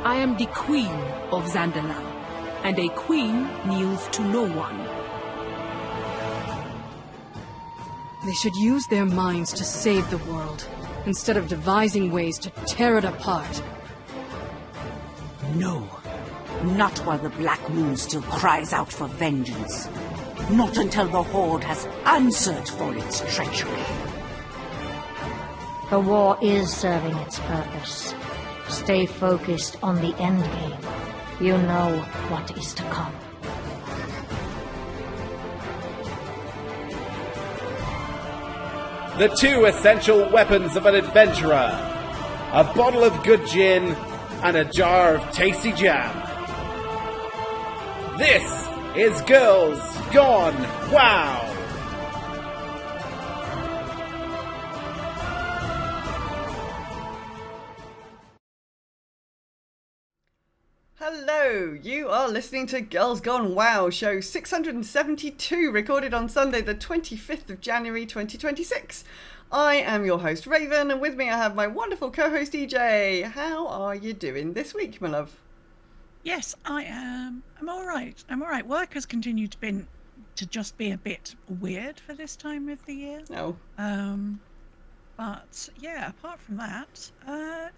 I am the Queen of Zandalar, and a queen kneels to no one. They should use their minds to save the world, instead of devising ways to tear it apart. No. Not while the Black Moon still cries out for vengeance. Not until the Horde has answered for its treachery. The war is serving its purpose. Stay focused on the endgame. You know what is to come. The two essential weapons of an adventurer. A bottle of good gin and a jar of tasty jam. This is Girls Gone WoW! Hello, you are listening to Girls Gone WoW, show 672, recorded on Sunday the 25th of January 2026. I am your host Raven, and with me I have my wonderful co-host EJ. How are you doing this week, my love? Yes, I am. I'm all right. Work has continued to just be a bit weird for this time of the year. No. But yeah, apart from that,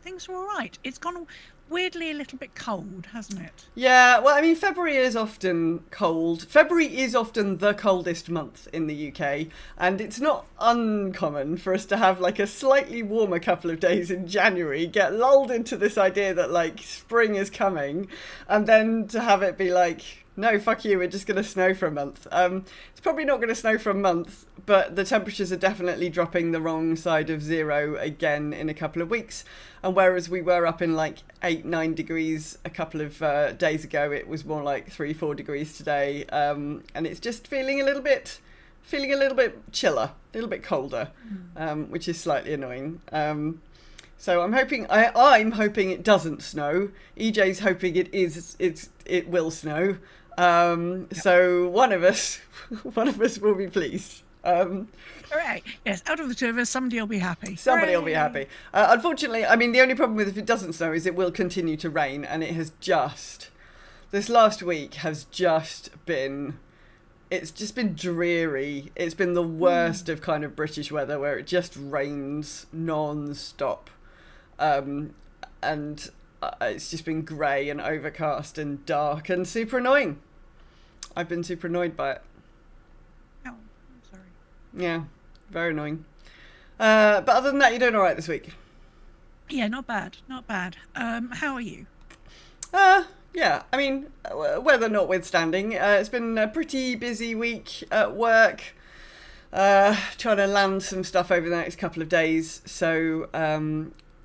things are all right. It's gone weirdly a little bit cold, hasn't it? Yeah, well, I mean, February is often cold. February is often the coldest month in the UK, and it's not uncommon for us to have like a slightly warmer couple of days in January, get lulled into this idea that like spring is coming, and then to have it be like, no, fuck you, we're just going to snow for a month. It's probably not going to snow for a month, but the temperatures are definitely dropping the wrong side of zero again in a couple of weeks. And whereas we were up in like 8-9 degrees a couple of days ago, it was more like 3-4 degrees today. And it's just feeling a little bit chiller, a little bit colder, which is slightly annoying. So I'm hoping it doesn't snow. EJ's hoping it will snow. So one of us will be pleased. Hooray! Yes, out of the two of us, somebody will be happy. Somebody will be happy. Unfortunately, I mean, the only problem with if it doesn't snow is it will continue to rain, and it has this last week has it's just been dreary. It's been the worst of kind of British weather where it just rains non-stop. And it's just been grey and overcast and dark and super annoying. I've been super annoyed by it. Oh, I'm sorry. Yeah, very annoying. But other than that, you're doing all right this week? Yeah, not bad. How are you? Yeah, I mean, weather notwithstanding, it's been a pretty busy week at work. Trying to land some stuff over the next couple of days. So,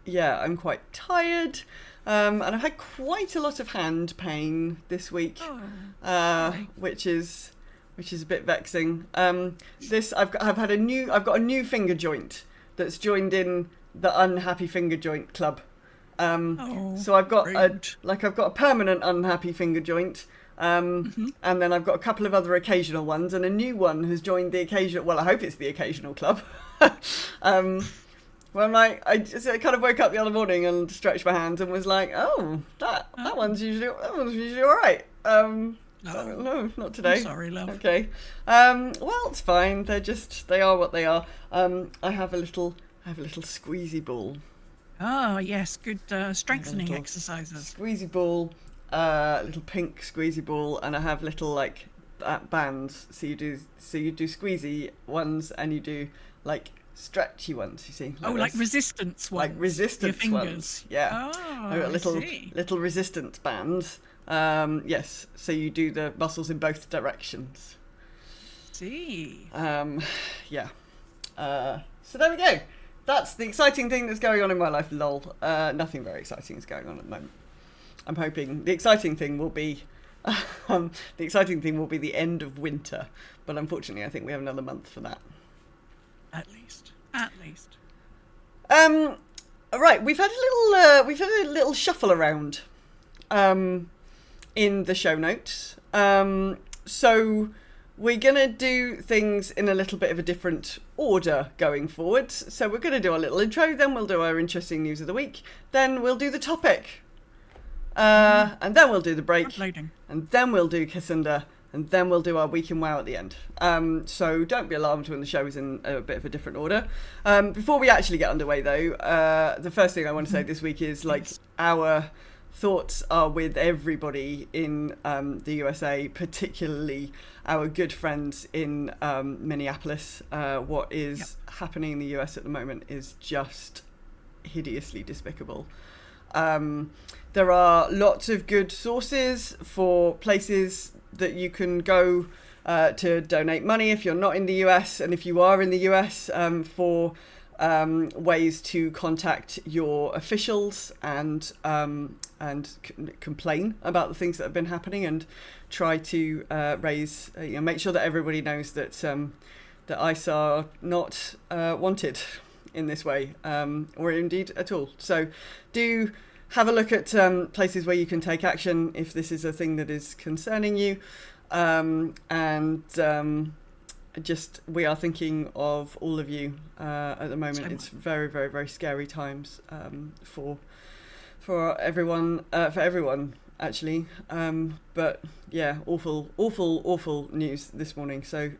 yeah, I'm quite tired. And I've had quite a lot of hand pain this week, which is a bit vexing. I've got a new finger joint that's joined in the unhappy finger joint club. So I've got a permanent unhappy finger joint, and then I've got a couple of other occasional ones, and a new one has joined the occasional. Well, I hope it's the occasional club. Well, I just kind of woke up the other morning and stretched my hands and was like, "Oh, that one's usually all right." No, not today. I'm sorry, love. Okay. Well, it's fine. They are what they are. I have a little squeezy ball. Oh yes, good strengthening exercises. Squeezy ball, little pink squeezy ball, and I have little like bands. So you do squeezy ones, and you do like stretchy ones, you see. Like resistance ones. Like resistance your fingers. Ones. Yeah. Oh, I've got little resistance bands. Yes. So you do the muscles in both directions. See. Yeah. So there we go. That's the exciting thing that's going on in my life, lol. Nothing very exciting is going on at the moment. I'm hoping the exciting thing will be the end of winter, but unfortunately I think we have another month for that. At least. Right, we've had a little shuffle around in the show notes. So we're going to do things in a little bit of a different order going forward. So we're going to do our little intro, then we'll do our interesting news of the week, then we'll do the topic. and then we'll do the break, Loading. and then we'll do Cassunda, and then we'll do our Week in WoW at the end. So don't be alarmed when the show is in a bit of a different order. Before we actually get underway, though, the first thing I want to say this week is, like, our thoughts are with everybody in the USA, particularly our good friends in Minneapolis. What is happening in the US at the moment is just hideously despicable. There are lots of good sources for places that you can go to donate money if you're not in the US, and if you are in the US, for ways to contact your officials and complain about the things that have been happening, and try to raise, make sure that everybody knows that that ICE are not wanted in this way, or indeed at all. So do have a look at places where you can take action if this is a thing that is concerning you, just we are thinking of all of you at the moment. It's very, very, very scary times for everyone, actually. But yeah, awful news this morning. So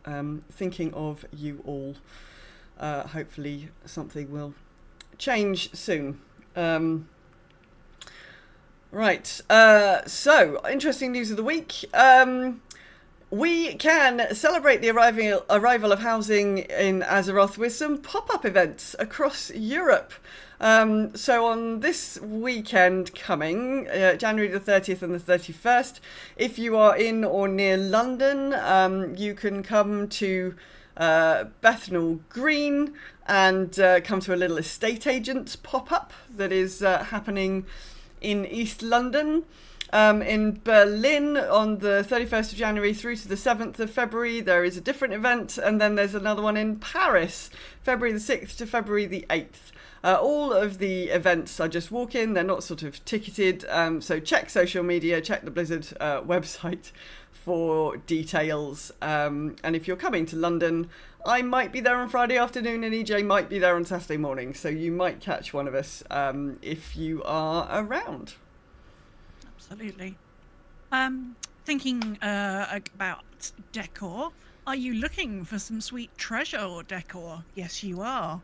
thinking of you all. Hopefully something will change soon. Right. So interesting news of the week. We can celebrate the arrival of housing in Azeroth with some pop-up events across Europe. So on this weekend coming, January the 30th and the 31st, if you are in or near London, you can come to Bethnal Green and come to a little estate agents pop-up that is happening in East London. In Berlin on the 31st of January through to the 7th of February, there is a different event, and then there's another one in Paris, February the 6th to February the 8th. All of the events are just walk-in, they're not sort of ticketed, so check social media, check the Blizzard website for details. And if you're coming to London, I might be there on Friday afternoon and EJ might be there on Saturday morning, so you might catch one of us if you are around. Absolutely. Thinking about decor, are you looking for some sweet treasure or decor? Yes, you are.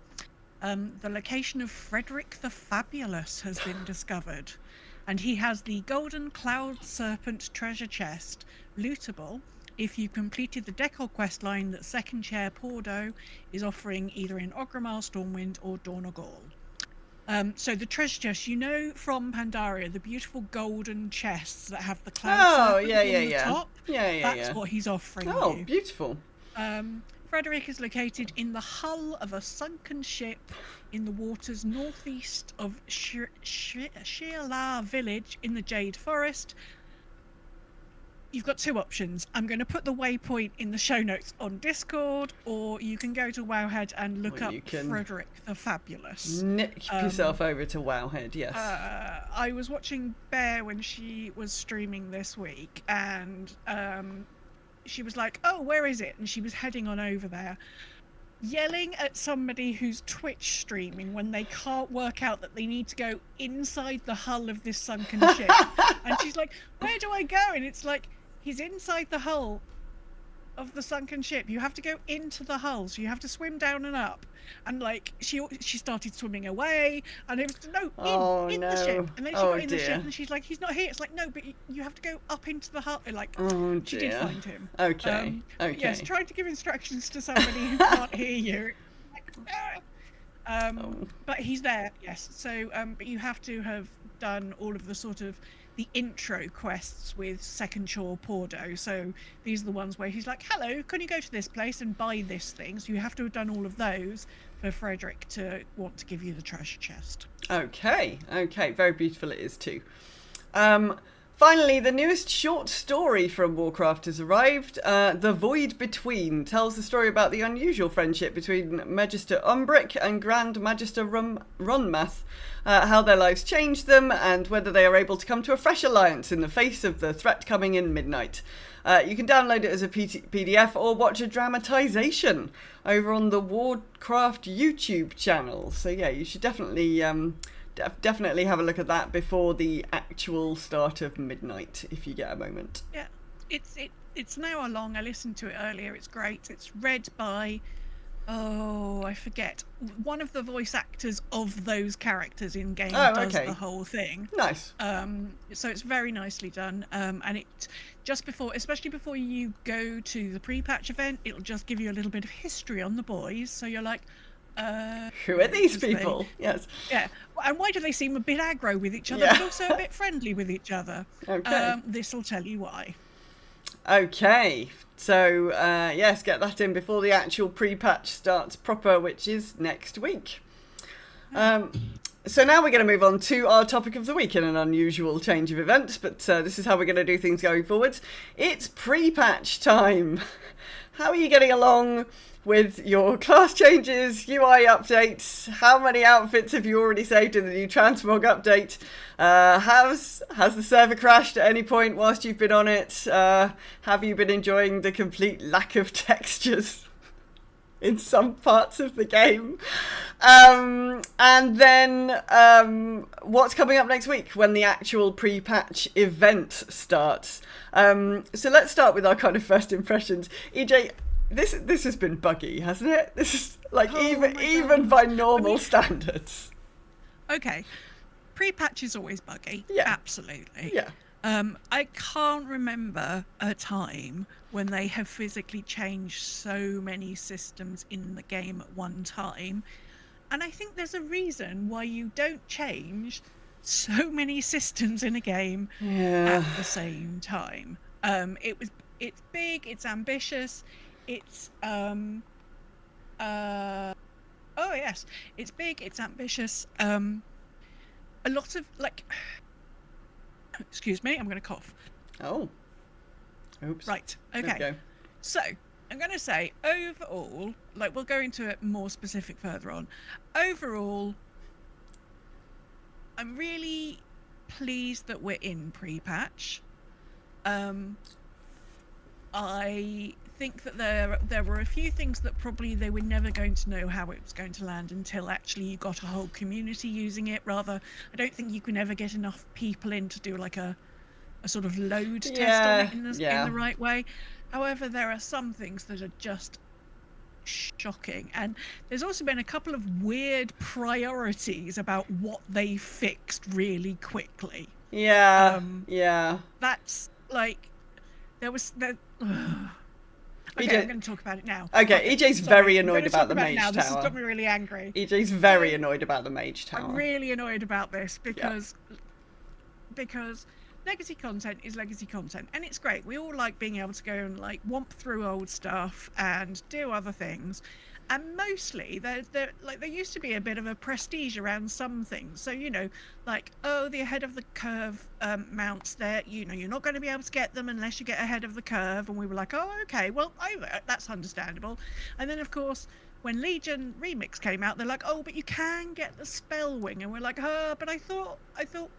The location of Frederick the Fabulous has been discovered, and he has the Golden Cloud Serpent treasure chest, lootable if you completed the decor quest line that Second Chair Pordo is offering either in Ogrimmar, Stormwind or Dornogal. So the treasure chest, you know from Pandaria, the beautiful golden chests that have the cloud serpent on the top? That's what he's offering you. Oh, beautiful. Frederick is located in the hull of a sunken ship in the waters northeast of Shirla village in the Jade Forest. You've got two options. I'm going to put the waypoint in the show notes on Discord, or you can go to Wowhead and look up Frederick the Fabulous. Nick yourself over to Wowhead, yes. I was watching Bear when she was streaming this week, and she was like, oh, where is it? And she was heading on over there, yelling at somebody who's Twitch streaming when they can't work out that they need to go inside the hull of this sunken ship. And she's like, where do I go? And it's like, he's inside the hull of the sunken ship. You have to go into the hull, so you have to swim down and up. And like she started swimming away, and it was in the ship. And then she got in the ship, and she's like, he's not here. It's like, no, but you have to go up into the hull. Like, she did find him. Okay. Yes, trying to give instructions to somebody who can't hear you. But he's there. Yes. So, but you have to have done all of the sort of the intro quests with Second Chair Pordo. So these are the ones where he's like, hello, can you go to this place and buy this thing? So you have to have done all of those for Frederick to want to give you the treasure chest. Okay, very beautiful it is too. Finally, the newest short story from Warcraft has arrived. The Void Between tells the story about the unusual friendship between Magister Umbric and Grand Magister Runmath, how their lives changed them, and whether they are able to come to a fresh alliance in the face of the threat coming in midnight. You can download it as a PDF or watch a dramatization over on the Warcraft YouTube channel. So yeah, you should definitely definitely have a look at that before the actual start of midnight if you get a moment. Yeah, it's an hour long. I listened to it earlier. It's great. It's read by, I forget, one of the voice actors of those characters in game does the whole thing. Nice. So it's very nicely done. And it just before, especially before you go to the pre-patch event, it'll just give you a little bit of history on the boys. So you're like, who are these people? Yes. Yeah. And why do they seem a bit aggro with each other, but also a bit friendly with each other? Okay. This will tell you why. Okay. So, yes, get that in before the actual pre-patch starts proper, which is next week. So now we're going to move on to our topic of the week in an unusual change of events, but this is how we're going to do things going forwards. It's pre-patch time. How are you getting along with your class changes, UI updates? How many outfits have you already saved in the new transmog update? Has the server crashed at any point whilst you've been on it? Have you been enjoying the complete lack of textures in some parts of the game? And then what's coming up next week when the actual pre-patch event starts? So let's start with our kind of first impressions. EJ, this has been buggy, hasn't it? This is like even by normal standards. Okay, pre-patch is always buggy. Yeah, absolutely. Yeah. I can't remember a time when they have physically changed so many systems in the game at one time, and I think there's a reason why you don't change so many systems in a game at the same time. It's big, it's ambitious. It's it's big, it's ambitious. A lot of excuse me, I'm going to cough. Oh. Oops. Right. Okay. So I'm going to say overall, we'll go into it more specific further on. Overall, I'm really pleased that we're in pre-patch. I think that there were a few things that probably they were never going to know how it was going to land until actually you got a whole community using it. Rather, I don't think you can ever get enough people in to do a sort of load test on it in the right way. However, there are some things that are just shocking, and there's also been a couple of weird priorities about what they fixed really quickly. That's Okay, I'm going to talk about it now. Okay, EJ's very annoyed about the mage tower. This has got me really angry. EJ's very annoyed about the mage tower. I'm really annoyed about this because legacy content is legacy content, and it's great. We all like being able to go and womp through old stuff and do other things. And mostly, there used to be a bit of a prestige around some things. So, the ahead of the curve mounts there, you're not going to be able to get them unless you get ahead of the curve. And we were like, oh, okay, well, that's understandable. And then, of course, when Legion Remix came out, they're like, oh, but you can get the spell wing. And we're like, but I thought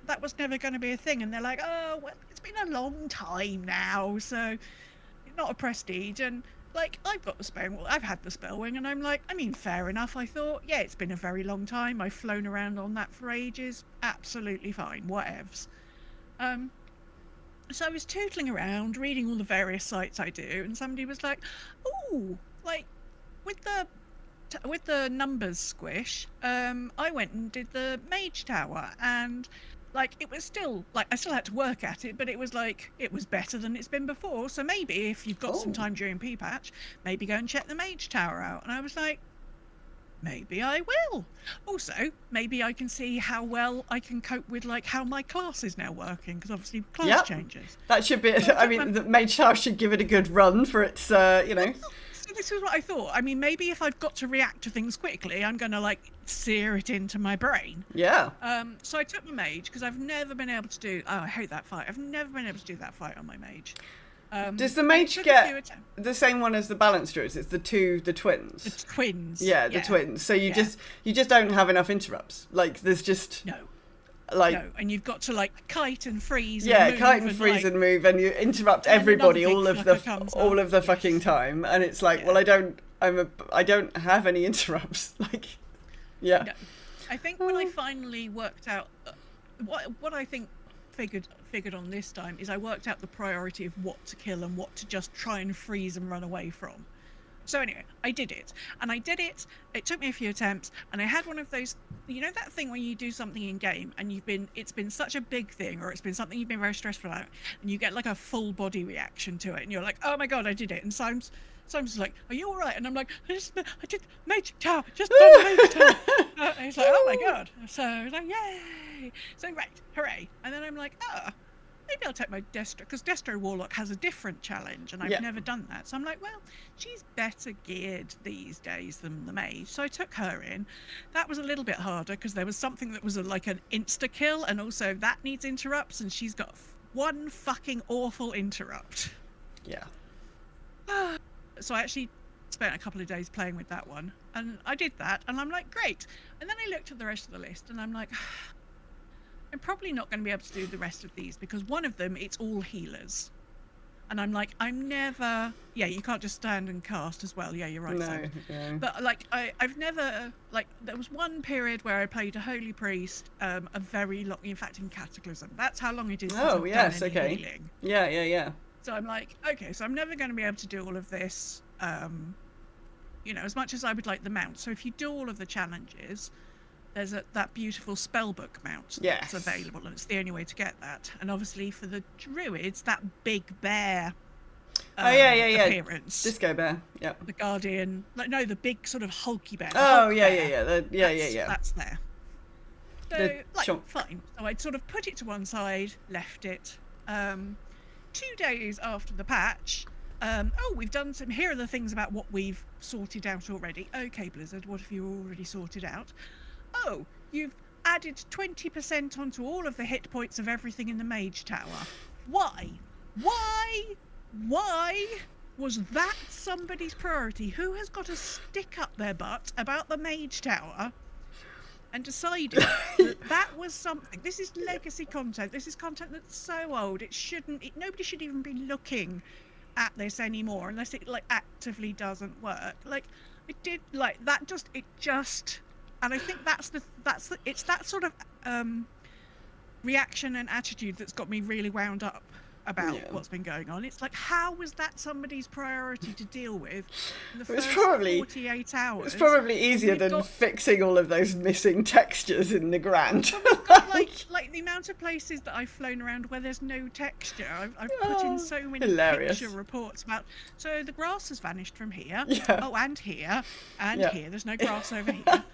that was never going to be a thing. And they're like, oh, well, it's been a long time now, so not a prestige. And I've got the spell, I've had the spell wing, and I'm like, fair enough. I thought, yeah, it's been a very long time. I've flown around on that for ages. Absolutely fine, whatevs. So I was tootling around, reading all the various sites I do, and somebody was like, ooh, with the numbers squish, I went and did the mage tower, and it was still I still had to work at it, but it was it was better than it's been before. So maybe if you've got some time during P-patch, maybe go and check the mage tower out. And I was like, maybe I will. Also, maybe I can see how well I can cope with how my class is now working, because obviously class changes. That should be. So the mage tower should give it a good run for its. So this is what I thought. Maybe if I've got to react to things quickly, I'm going to sear it into my brain. Yeah. So I took my mage because I've never been able to do. Oh, I hate that fight. I've never been able to do that fight on my mage. Does the mage get the same one as the balance druids? It's the twins. The twins. Yeah, the twins. So you just don't have enough interrupts. There's just no. No, and you've got to kite and freeze. Kite and freeze and move, and you interrupt everybody all of the fucking time, and it's well, I don't have any interrupts. No. I think when I finally worked out what I think figured on this time is I worked out the priority of what to kill and what to just try and freeze and run away from. So anyway, I did it, and I did it. It took me a few attempts, and I had one of those, you know, that thing when you do something in game and it's been such a big thing, or it's been something you've been very stressful about, and you get like a full body reaction to it, and you're like, oh my god, I did it. And Simon's like, are you all right? And I'm like, I did Mage Tower, just done Mage Tower. And he's like, oh my god. So I was like, yay. So right, hooray. And then I'm like, maybe I'll take my Destro, because Destro Warlock has a different challenge, and I've never done that. So I'm like, well, she's better geared these days than the Mage. So I took her in. That was a little bit harder, because there was something that was like an insta-kill, and also that needs interrupts, and she's got one fucking awful interrupt. Yeah. So I actually spent a couple of days playing with that one, and I did that, and I'm like, great. And then I looked at the rest of the list, and I'm like, I'm probably not going to be able to do the rest of these, because one of them, it's all healers. And I'm like, I'm never... Yeah, you can't just stand and cast as well. Yeah, you're right, Sam. Yeah. But, like, I've never... Like, there was one period where I played a Holy Priest, a very long... In fact, in Cataclysm. That's how long it is since I've done any healing. Yeah. So I'm like, okay, so I'm never going to be able to do all of this, you know, as much as I would like the mount. So if you do all of the challenges... There's that beautiful spellbook mount that's available, and it's the only way to get that. And obviously for the druids, that big bear appearance. Disco bear, yeah. The guardian, the big sort of hulky bear. Yeah. That's there. So, fine. So I'd sort of put it to one side, left it. 2 days after the patch, we've done some, here are the things about what we've sorted out already. Okay, Blizzard, what have you already sorted out? Oh, you've added 20% onto all of the hit points of everything in the Mage Tower. Why was that somebody's priority? Who has got to stick up their butt about the Mage Tower and decided that was something? This is legacy content. This is content that's so old. Nobody should even be looking at this anymore unless it actively doesn't work. And I think it's that sort of reaction and attitude that's got me really wound up about what's been going on. It's like, how was that somebody's priority to deal with in the first 48 hours? It's probably easier than fixing all of those missing textures in the Grand. We've got like the amount of places that I've flown around where there's no texture. I've put in so many picture reports about, so the grass has vanished from here. Yeah. Oh, and here, and here. There's no grass over here.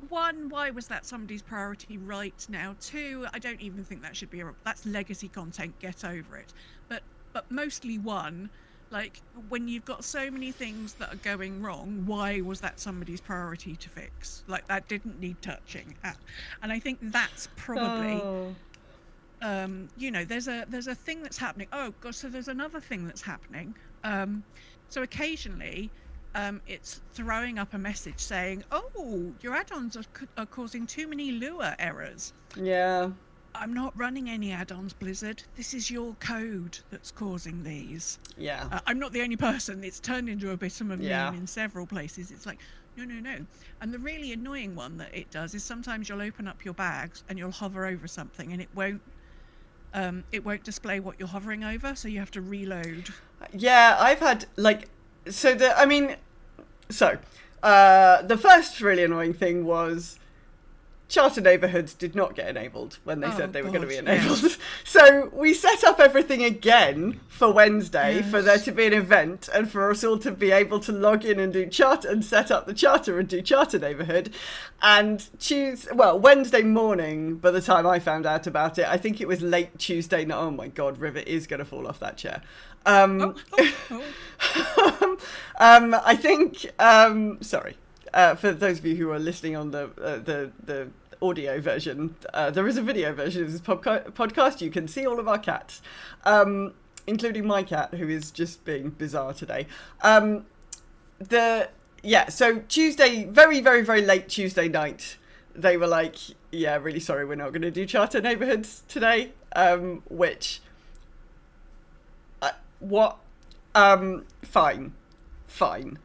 One, why was that somebody's priority right now? 2, I don't even think that should be that's legacy content, get over it. But mostly 1, like, when you've got so many things that are going wrong, why was that somebody's priority to fix? Like, that didn't need touching at. And I think that's probably there's a thing that's happening. Oh gosh, so there's another thing that's happening. So occasionally, it's throwing up a message saying, "Oh, your add-ons are causing too many Lua errors." Yeah. I'm not running any add-ons, Blizzard. This is your code that's causing these. Yeah. I'm not the only person. It's turned into a bit of a meme in several places. It's like, no. And the really annoying one that it does is sometimes you'll open up your bags and you'll hover over something and it won't display what you're hovering over, so you have to reload. Yeah, I've had the first really annoying thing was Charter Neighbourhoods did not get enabled when they said they were going to be enabled. Yeah. So we set up everything again for Wednesday for there to be an event and for us all to be able to log in and do charter and set up the charter and do Charter Neighbourhood. And Wednesday morning, by the time I found out about it, I think it was late Tuesday night. Oh my God, River is going to fall off that chair. I think, sorry. For those of you who are listening on the audio version, there is a video version of this podcast. You can see all of our cats, including my cat, who is just being bizarre today. So Tuesday, very, very, very late Tuesday night, they were like, yeah, really sorry, we're not going to do Charter Neighbourhoods today, fine.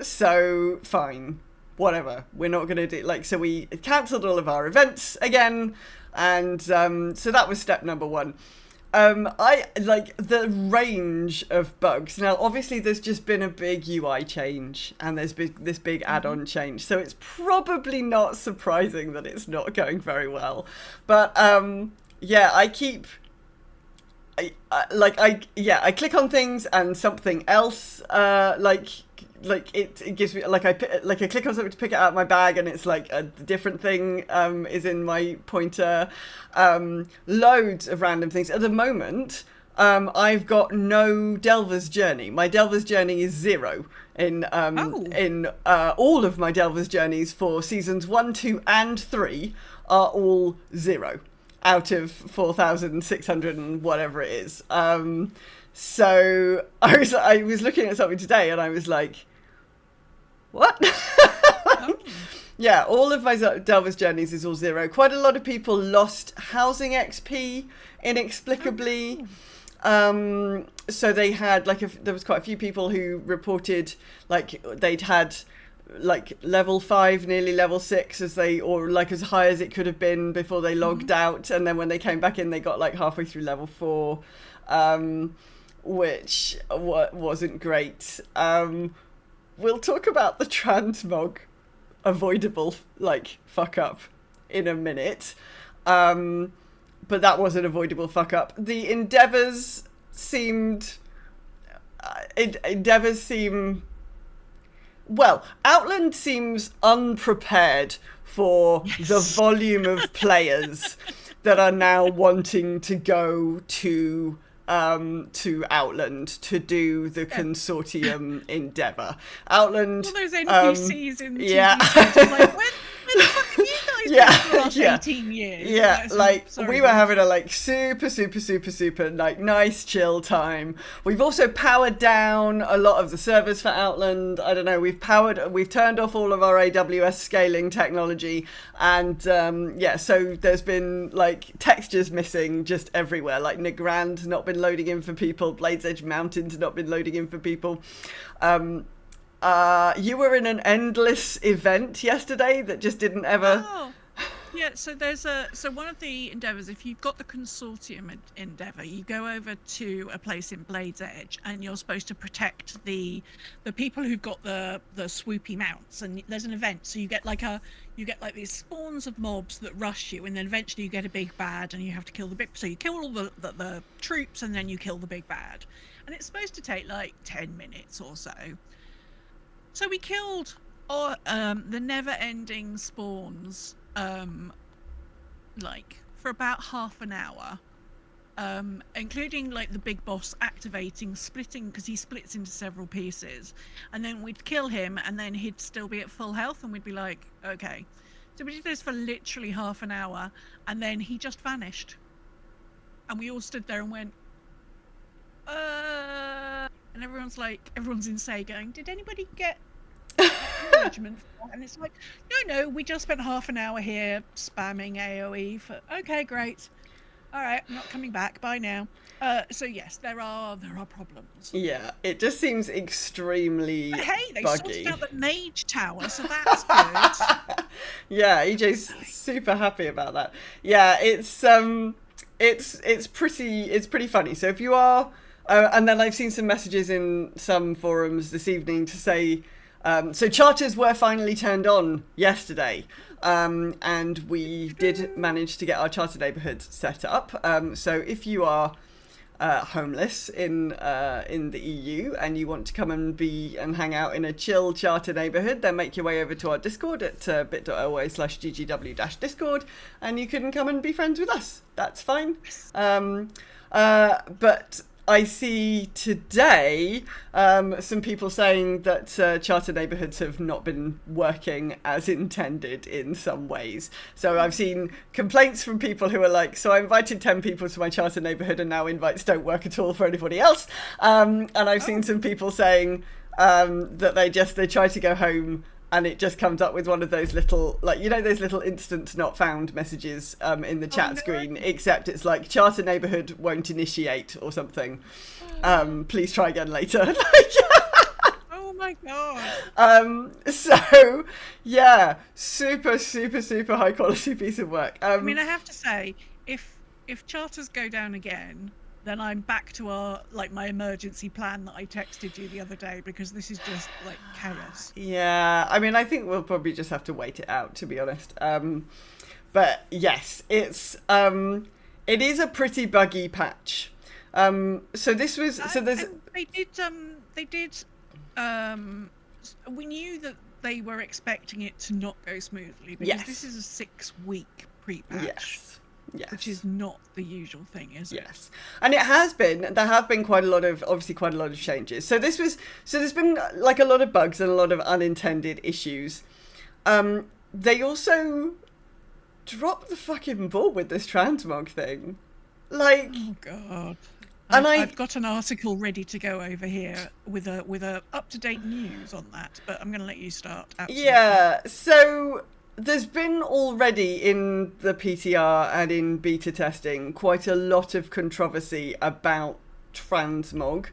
So fine, whatever. We're not going to do so we cancelled all of our events again, and so that was step number one. I like the range of bugs. Now, obviously, there's just been a big UI change, and there's this big add-on change, so it's probably not surprising that it's not going very well. But yeah, I click on things and something else it gives me I click on something to pick it out of my bag, and it's like a different thing is in my pointer. Loads of random things at the moment. I've got no Delver's Journey. My Delver's Journey is 0 in all of my Delver's Journeys for seasons 1, 2 and 3 are all 0 out of 4,600 and whatever it is. So I was looking at something today, and I was like, what? Yeah, all of my Delver's Journeys is all 0. Quite a lot of people lost housing XP inexplicably. So they had there was quite a few people who reported they'd had level 5, nearly level 6 as high as it could have been before they logged out, and then when they came back in, they got halfway through level 4, which wasn't great. We'll talk about the transmog avoidable fuck up in a minute, but that was an avoidable fuck up. The endeavors seem well, Outland seems unprepared for the volume of players that are now wanting to go to Outland to do the consortium endeavor. Outland, all those NPCs in the yeah. TV like, where the fuck have you guys been for the last 18 years? Yeah, we were having a super nice chill time. We've also powered down a lot of the servers for Outland. I don't know, we've turned off all of our AWS scaling technology, and so there's been textures missing just everywhere. Nagrand's not been loading in for people, Blades Edge Mountain's not been loading in for people. You were in an endless event yesterday that just didn't ever... Oh. Yeah, so so one of the endeavors, if you've got the consortium endeavor, you go over to a place in Blades Edge, and you're supposed to protect the people who've got the swoopy mounts, and there's an event, so you get these spawns of mobs that rush you, and then eventually you get a big bad, and you have to kill the big. So you kill all the troops, and then you kill the big bad, and it's supposed to take 10 minutes or so. So we killed the never-ending spawns for about half an hour, including the big boss activating, splitting, because he splits into several pieces, and then we'd kill him, and then he'd still be at full health, and we'd be like, okay. So we did this for literally half an hour, and then he just vanished, and we all stood there and went, and everyone's in say going, did anybody get acknowledgement? And it's no, we just spent half an hour here spamming AoE for, okay, great, all right, I'm not coming back, bye now. So yes, there are problems. Yeah, it just seems extremely but hey, they buggy. sorted out the mage tower, so that's good. Yeah, EJ's super happy about that. Yeah, it's pretty funny. So if you are and then I've seen some messages in some forums this evening to say, so charters were finally turned on yesterday, and we did manage to get our charter neighbourhood set up. So if you are homeless in the EU and you want to come and hang out in a chill charter neighbourhood, then make your way over to our Discord at bit.ly/ggw-discord, and you can come and be friends with us. That's fine. But I see today some people saying that charter neighbourhoods have not been working as intended in some ways. So I've seen complaints from people who are like, so I invited 10 people to my charter neighbourhood and now invites don't work at all for anybody else. And I've seen some people saying that they try to go home and it just comes up with one of those little, those little instant not found messages in the chat screen, except it's like charter neighbourhood won't initiate or something. Please try again later. my god. So yeah, super high quality piece of work. I mean, I have to say, if charters go down again, then I'm back to my emergency plan that I texted you the other day, because this is just like chaos. Yeah, I mean, I think we'll probably just have to wait it out, to be honest. But yes, it is a pretty buggy patch. So this was there's they did we knew that they were expecting it to not go smoothly, because Yes. this is a 6-week pre-patch. Yes. Which is not the usual thing, is it? Yes, and there have been quite a lot of changes. So there's been like a lot of bugs and a lot of unintended issues. They also dropped the fucking ball with this transmog thing. Like, oh god. And I've got an article ready to go over here with a up-to-date news on that, but I'm going to let you start. Absolutely. Yeah, so there's been already in the PTR and in beta testing quite a lot of controversy about transmog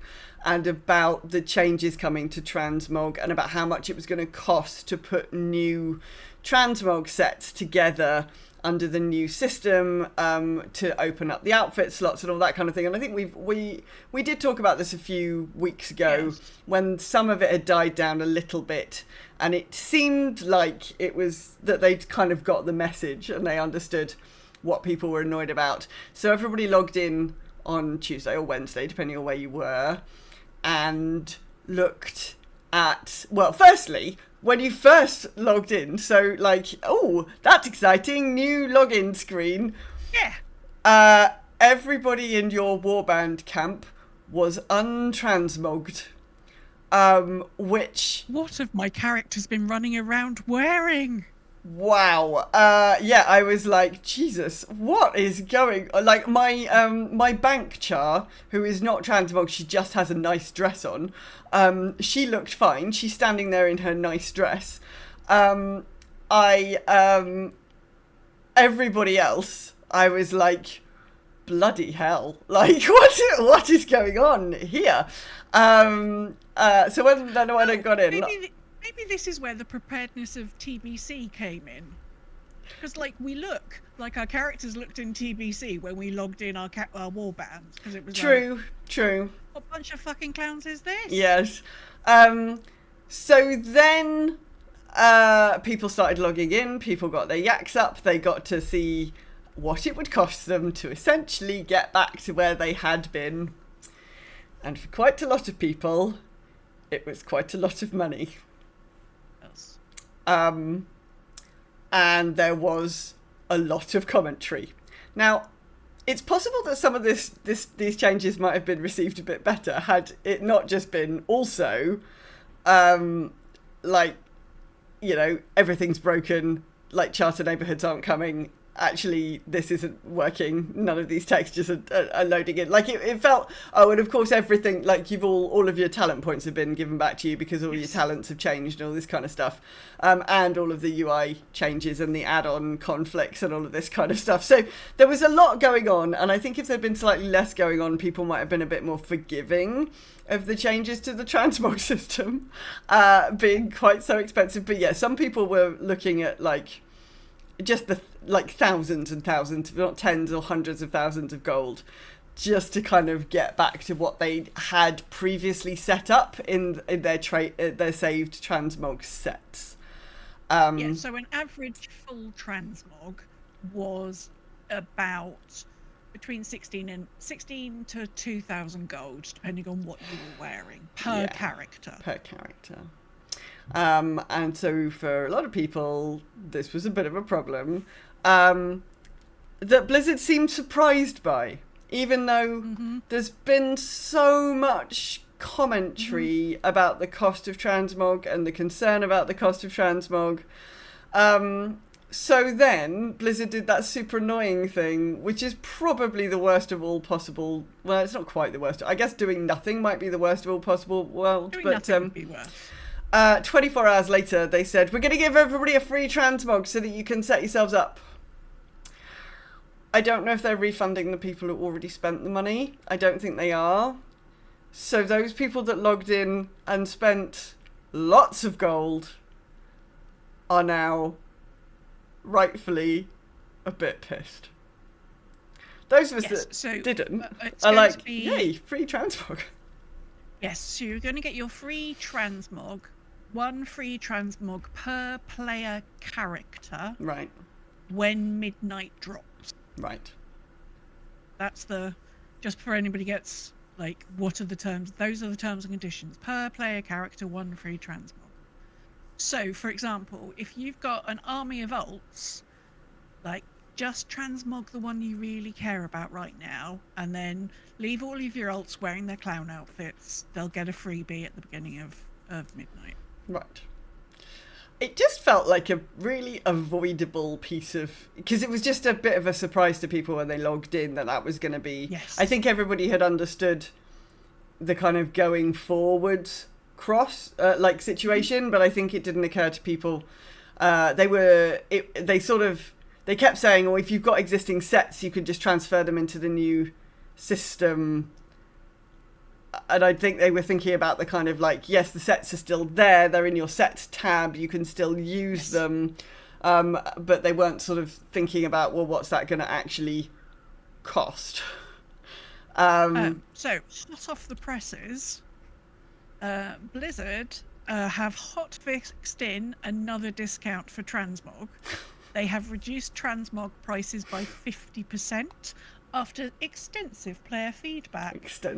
and about the changes coming to transmog and about how much it was going to cost to put new transmog sets together under the new system, to open up the outfit slots and all that kind of thing. And I think we did talk about this a few weeks ago, yes, when some of it had died down a little bit, and it seemed like it was that they'd kind of got the message and they understood what people were annoyed about. So everybody logged in on Tuesday or Wednesday, depending on where you were, and looked at, well, firstly, when you first logged in, so like, oh, that's exciting, new login screen. Yeah. Everybody in your warband camp was untransmogged, which... What have my characters been running around wearing? Wow. Yeah, I was like, Jesus, what is going on? Like, my bank char, who is not transmog, she just has a nice dress on. She looked fine. She's standing there in her nice dress. Everybody else, I was like, bloody hell. Like, what is going on here? So when I got in... Maybe this is where the preparedness of TBC came in. Because, like, we look like our characters looked in TBC when we logged in our warbands. Because it was True. What bunch of fucking clowns is this? Yes. So then people started logging in. People got their yaks up. They got to see what it would cost them to essentially get back to where they had been. And for quite a lot of people, it was quite a lot of money. Yes. And there was a lot of commentary. Now, it's possible that some of these changes might have been received a bit better had it not just been also, like, you know, everything's broken, like charter neighborhoods aren't coming, actually this isn't working, none of these textures are loading in. Like, it felt, oh, and of course everything, like, you've all of your talent points have been given back to you because all your talents have changed and all this kind of stuff, and all of the UI changes and the add-on conflicts and all of this kind of stuff. So there was a lot going on, and I think if there'd been slightly less going on, people might have been a bit more forgiving of the changes to the transmog system being quite so expensive. But yeah, some people were looking at like just the thousands and thousands, not tens or hundreds of thousands of gold, just to kind of get back to what they had previously set up in their saved transmog sets. Yeah, so an average full transmog was about between 16 to 2,000 gold, depending on what you were wearing per character. And so for a lot of people, this was a bit of a problem that Blizzard seemed surprised by, even though there's been so much commentary about the cost of transmog and the concern about the cost of transmog. So then Blizzard did that super annoying thing, which is probably the worst of all possible. Well, it's not quite the worst. I guess doing nothing might be the worst of all possible world, Doing but nothing would be worse. 24 hours later, they said, we're going to give everybody a free transmog so that you can set yourselves up. I don't know if they're refunding the people who already spent the money. I don't think they are. So those people that logged in and spent lots of gold are now rightfully a bit pissed. Those of us that didn't are like, yay, free transmog. Yes, so you're going to get your free transmog, 1 free transmog per player character. Right. When midnight drops. Right. That's just for anybody gets, like, what are the terms? Those are the terms and conditions. Per player character, 1 free transmog. So, for example, if you've got an army of alts, like, just transmog the one you really care about right now, and then leave all of your alts wearing their clown outfits. They'll get a freebie at the beginning of midnight. Right. It just felt like a really avoidable piece of... Because it was just a bit of a surprise to people when they logged in that was going to be... Yes. I think everybody had understood the kind of going forward situation, but I think it didn't occur to people. They kept saying, oh, if you've got existing sets, you could just transfer them into the new system. And I think they were thinking about the kind of like, yes, the sets are still there. They're in your sets tab. You can still use them. But they weren't sort of thinking about, well, what's that going to actually cost? So, hot off the presses, Blizzard have hot fixed in another discount for transmog. They have reduced transmog prices by 50% after extensive player feedback. So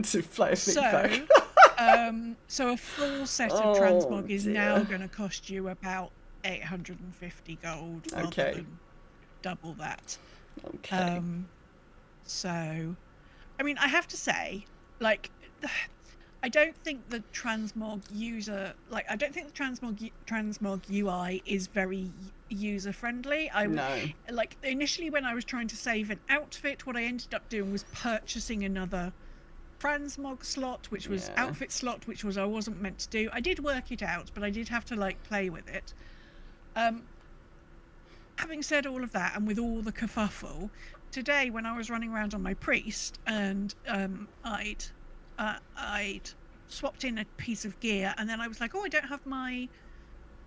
a full set of transmog is now going to cost you about 850 gold rather than double that. Okay. So, I mean, I have to say, like, I don't think the transmog transmog UI is very user friendly. Like, initially when I was trying to save an outfit, what I ended up doing was purchasing another transmog slot, which was outfit slot, which was I wasn't meant to do. I did work it out, but I did have to like play with it. Having said all of that, and with all the kerfuffle, today when I was running around on my priest and I'd swapped in a piece of gear, and then I was like, oh, I don't have my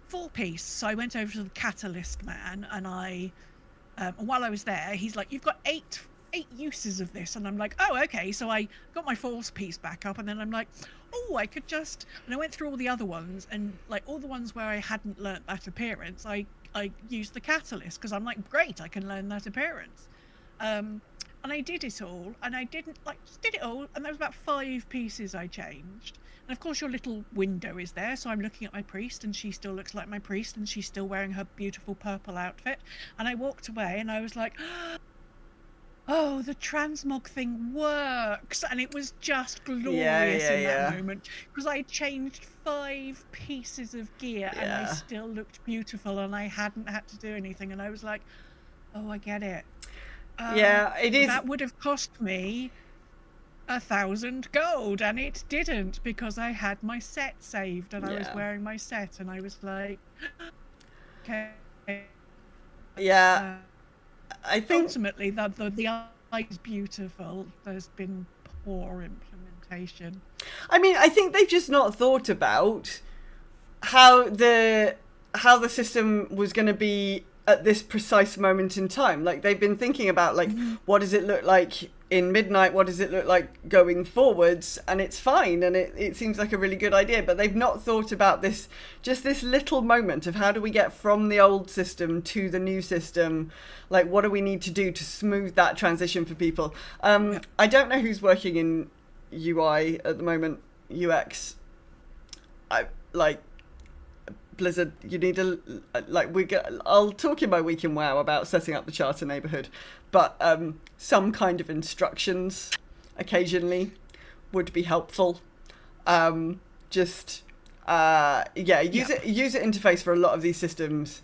full piece. So I went over to the catalyst man, and while I was there, he's like, you've got eight uses of this. And I'm like, oh, okay. So I got my false piece back up, and then I'm like, oh, I could just... And I went through all the other ones, and like all the ones where I hadn't learnt that appearance, I used the catalyst, because I'm like, great, I can learn that appearance. And I did it all, and I did it all, and there was about 5 pieces I changed. And of course your little window is there, so I'm looking at my priest, and she still looks like my priest, and she's still wearing her beautiful purple outfit. And I walked away, and I was like, oh, the transmog thing works. And it was just glorious in that moment, because I changed 5 pieces of gear, and I still looked beautiful, and I hadn't had to do anything. And I was like, oh, I get it. It is. That would have cost me 1,000 gold, and it didn't, because I had my set saved, and I was wearing my set, and I was like, okay. I think ultimately the eye is beautiful. There's been poor implementation. I mean, I think they've just not thought about how the system was going to be at this precise moment in time. Like, they've been thinking about, like, what does it look like in midnight? What does it look like going forwards? And it's fine, and it seems like a really good idea, but they've not thought about this little moment of how do we get from the old system to the new system? Like, what do we need to do to smooth that transition for people? I don't know who's working in UI at the moment, UX. Blizzard, you need to I'll talk in my week in WoW about setting up the charter neighborhood, but some kind of instructions occasionally would be helpful. User interface for a lot of these systems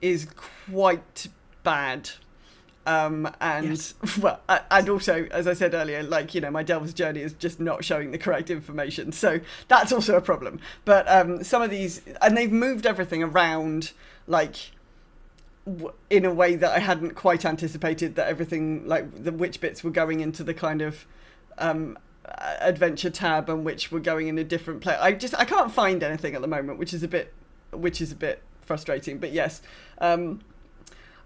is quite bad. And also, as I said earlier, like, you know, my Delver's journey is just not showing the correct information. So that's also a problem. But some of these, and they've moved everything around, like, in a way that I hadn't quite anticipated, that everything, like, which bits were going into the kind of adventure tab and which were going in a different place. I can't find anything at the moment, which is a bit frustrating. But yes.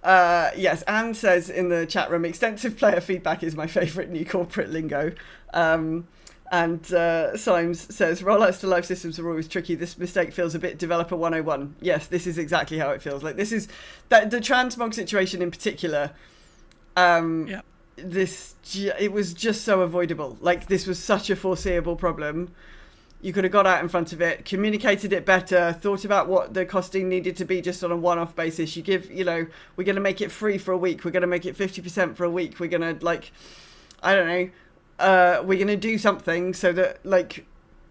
Yes, Anne says in the chat room, extensive player feedback is my favourite new corporate lingo. And Symes says, rollouts to live systems are always tricky. This mistake feels a bit developer 101. Yes, this is exactly how it feels. Like, this is the transmog situation in particular. It was just so avoidable. Like, this was such a foreseeable problem. You could have got out in front of it, communicated it better, thought about what the costing needed to be just on a one-off basis. You give, we're going to make it free for a week. We're going to make it 50% for a week. We're going to, I don't know. We're going to do something so that,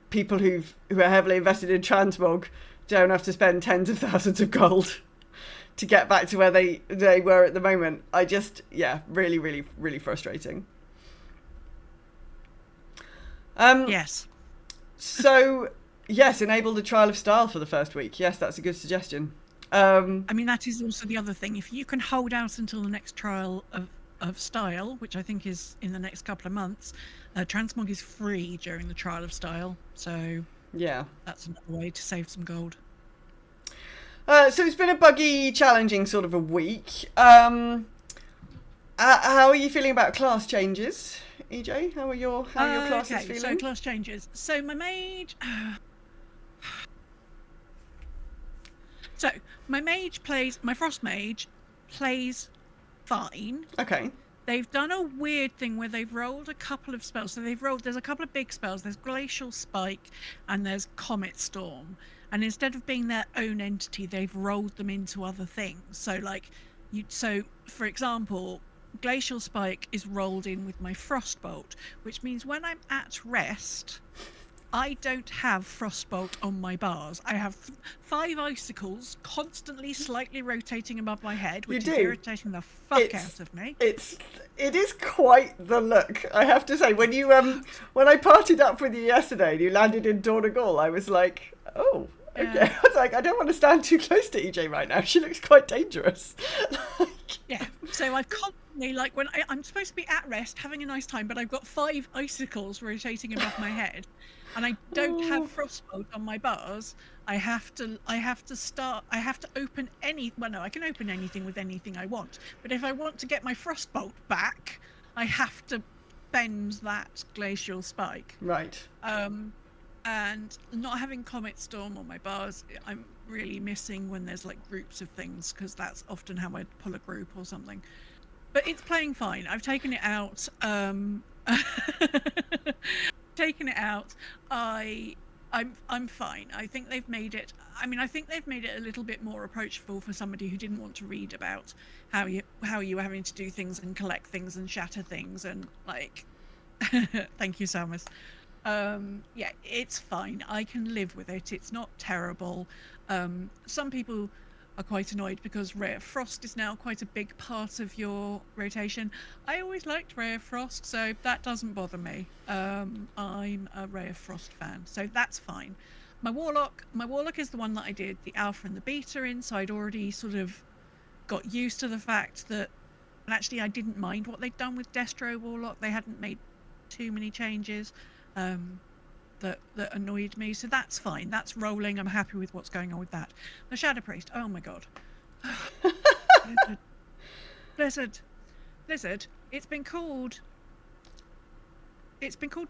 people who are heavily invested in transmog don't have to spend tens of thousands of gold to get back to where they were at the moment. Really, really, really frustrating. Yes. So, yes, enable the trial of style for the first week. Yes, that's a good suggestion. That is also the other thing. If you can hold out until the next trial of style, which I think is in the next couple of months, transmog is free during the trial of style. So, yeah, that's another way to save some gold. So it's been a buggy, challenging sort of a week. How are you feeling about class changes? EJ, how are your classes feeling? So class changes. So my mage... my frost mage plays fine. Okay. They've done a weird thing where they've rolled a couple of spells. So there's a couple of big spells. There's Glacial Spike and there's Comet Storm. And instead of being their own entity, they've rolled them into other things. So for example, Glacial Spike is rolled in with my Frostbolt, which means when I'm at rest, I don't have Frostbolt on my bars. I have 5 icicles constantly slightly rotating above my head, which is irritating the fuck out of me. It is quite the look, I have to say. When you when I partied up with you yesterday and you landed in Dornagal, I was like, oh, okay. I was like, I don't want to stand too close to EJ right now. She looks quite dangerous. Yeah. So I've constantly, when I'm supposed to be at rest, having a nice time, but I've got 5 icicles rotating above my head, and I don't have Frostbolt on my bars. I have to open any. Well, no, I can open anything with anything I want. But if I want to get my Frostbolt back, I have to bend that Glacial Spike. Right. And not having Comet Storm on my bars, I'm really missing when there's groups of things, because that's often how I pull a group or something. But it's playing fine. I've taken it out. I'm fine. I think they've made it. I think they've made it a little bit more approachable for somebody who didn't want to read about how you were having to do things and collect things and shatter things and Thank you, Samus. It's fine. I can live with it. It's not terrible. Some people are quite annoyed because Ray of Frost is now quite a big part of your rotation. I always liked Ray of Frost, so that doesn't bother me. I'm a Ray of Frost fan, so that's fine. My Warlock is the one that I did the alpha and the beta in, so I'd already sort of got used to the fact that, and actually I didn't mind what they'd done with Destro Warlock. They hadn't made too many changes that annoyed me, so that's fine. That's rolling. I'm happy with what's going on with that. The Shadow Priest, oh my god. Blizzard. It's been called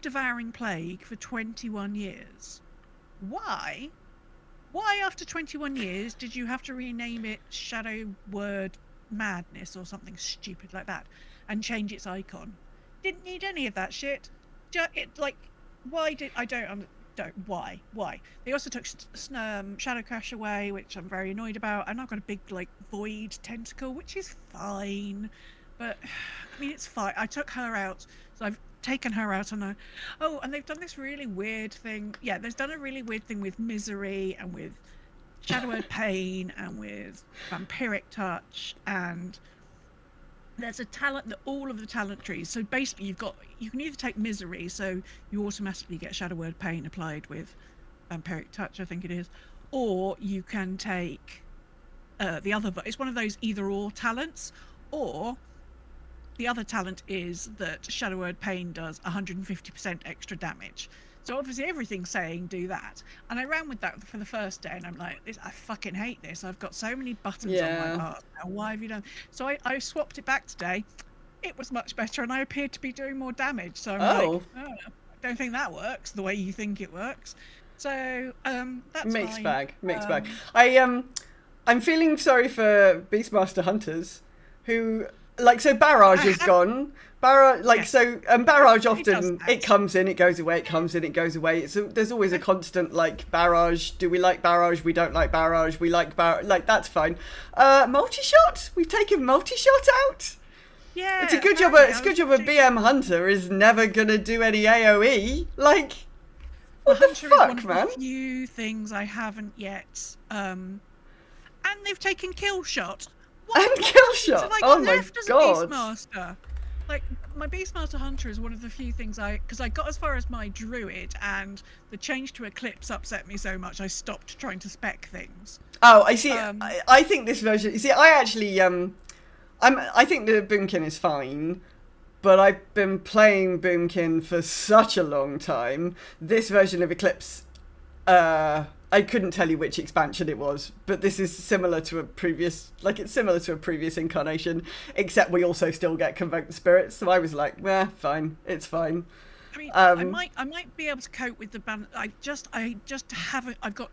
Devouring Plague for 21 years. Why after 21 years did you have to rename it Shadow Word Madness or something stupid like that and change its icon? Didn't need any of that shit. Why did I don't why? They also took Shadow Crash away, which I'm very annoyed about, and I've got a big void tentacle, which is fine, but it's fine. I took her out, so I've taken her out and they've done this really weird thing. Yeah, they've done a really weird thing with Misery and with Shadow Word Pain and with Vampiric Touch, and there's a talent that all of the talent trees. So basically, you can either take Misery, so you automatically get Shadow Word Pain applied with Vampiric Touch, I think it is, or you can take the other. It's one of those either or talents, or the other talent is that Shadow Word Pain does 150% extra damage. So obviously everything's saying do that. And I ran with that for the first day, and I'm like, I fucking hate this. I've got so many buttons on my part now. Why have you done? So I swapped it back today. It was much better, and I appeared to be doing more damage. So I'm like, I don't think that works the way you think it works. So that's mixed fine. bag. I'm feeling sorry for Beastmaster hunters who, like, so barrage is gone. Barrage often it comes in, it goes away, it comes in, it goes away. So there's always a constant, like, barrage. Do we like barrage? We don't like barrage. We like barrage. Like, that's fine. Multi-shot? We've taken multi-shot out? Yeah. It's a good job. It's a good job a BM hunter is never gonna do any AOE. Like, what the Hunter fuck, is one man? of the few things I haven't yet. And they've taken kill shot. What Kill shot. have I got Oh my left as god. a Beastmaster? Like, my Beastmaster Hunter is one of the few things because I got as far as my Druid, and the change to Eclipse upset me so much I stopped trying to spec things. Oh, I see. I think this version. You see, I actually I think the Boomkin is fine, but I've been playing Boomkin for such a long time. This version of Eclipse, I couldn't tell you which expansion it was, but this is similar to a previous, it's similar to a previous incarnation, except we also still get Convoke Spirits. So I was like, fine, it's fine. I mean, I might be able to cope with the balance. I just haven't. I've got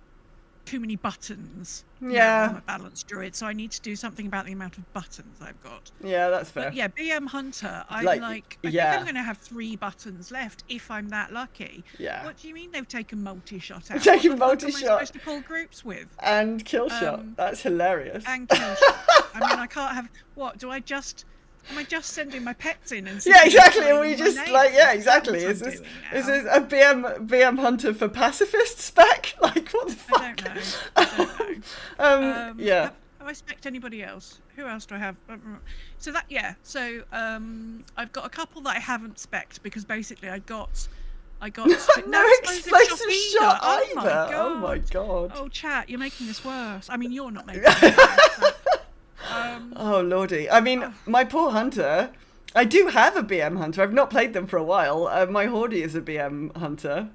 too many buttons. Yeah. I'm a balanced druid, so I need to do something about the amount of buttons I've got. Yeah, that's fair. But yeah, BM Hunter, I think I'm going to have 3 buttons left if I'm that lucky. Yeah. What do you mean they've taken multi-shot out? Taking what the fuck multi-shot. am I supposed to pull groups with? And kill shot. That's hilarious. And kill shot. I mean, I can't have. What do I just? Am I just sending my pets in and? Yeah, exactly. And we just exactly. Is this a BM Hunter for pacifist spec? Like, what the fuck? I don't know. Yeah. Have I spec'd anybody else? Who else do I have? So I've got a couple that I haven't spec'd because basically I got no explosive shot either. Oh my god. Oh, chat, you're making this worse. I mean, you're not making it worse. Oh lordy. I mean, my poor hunter. I do have a BM hunter. I've not played them for a while. My Hordey is a BM hunter.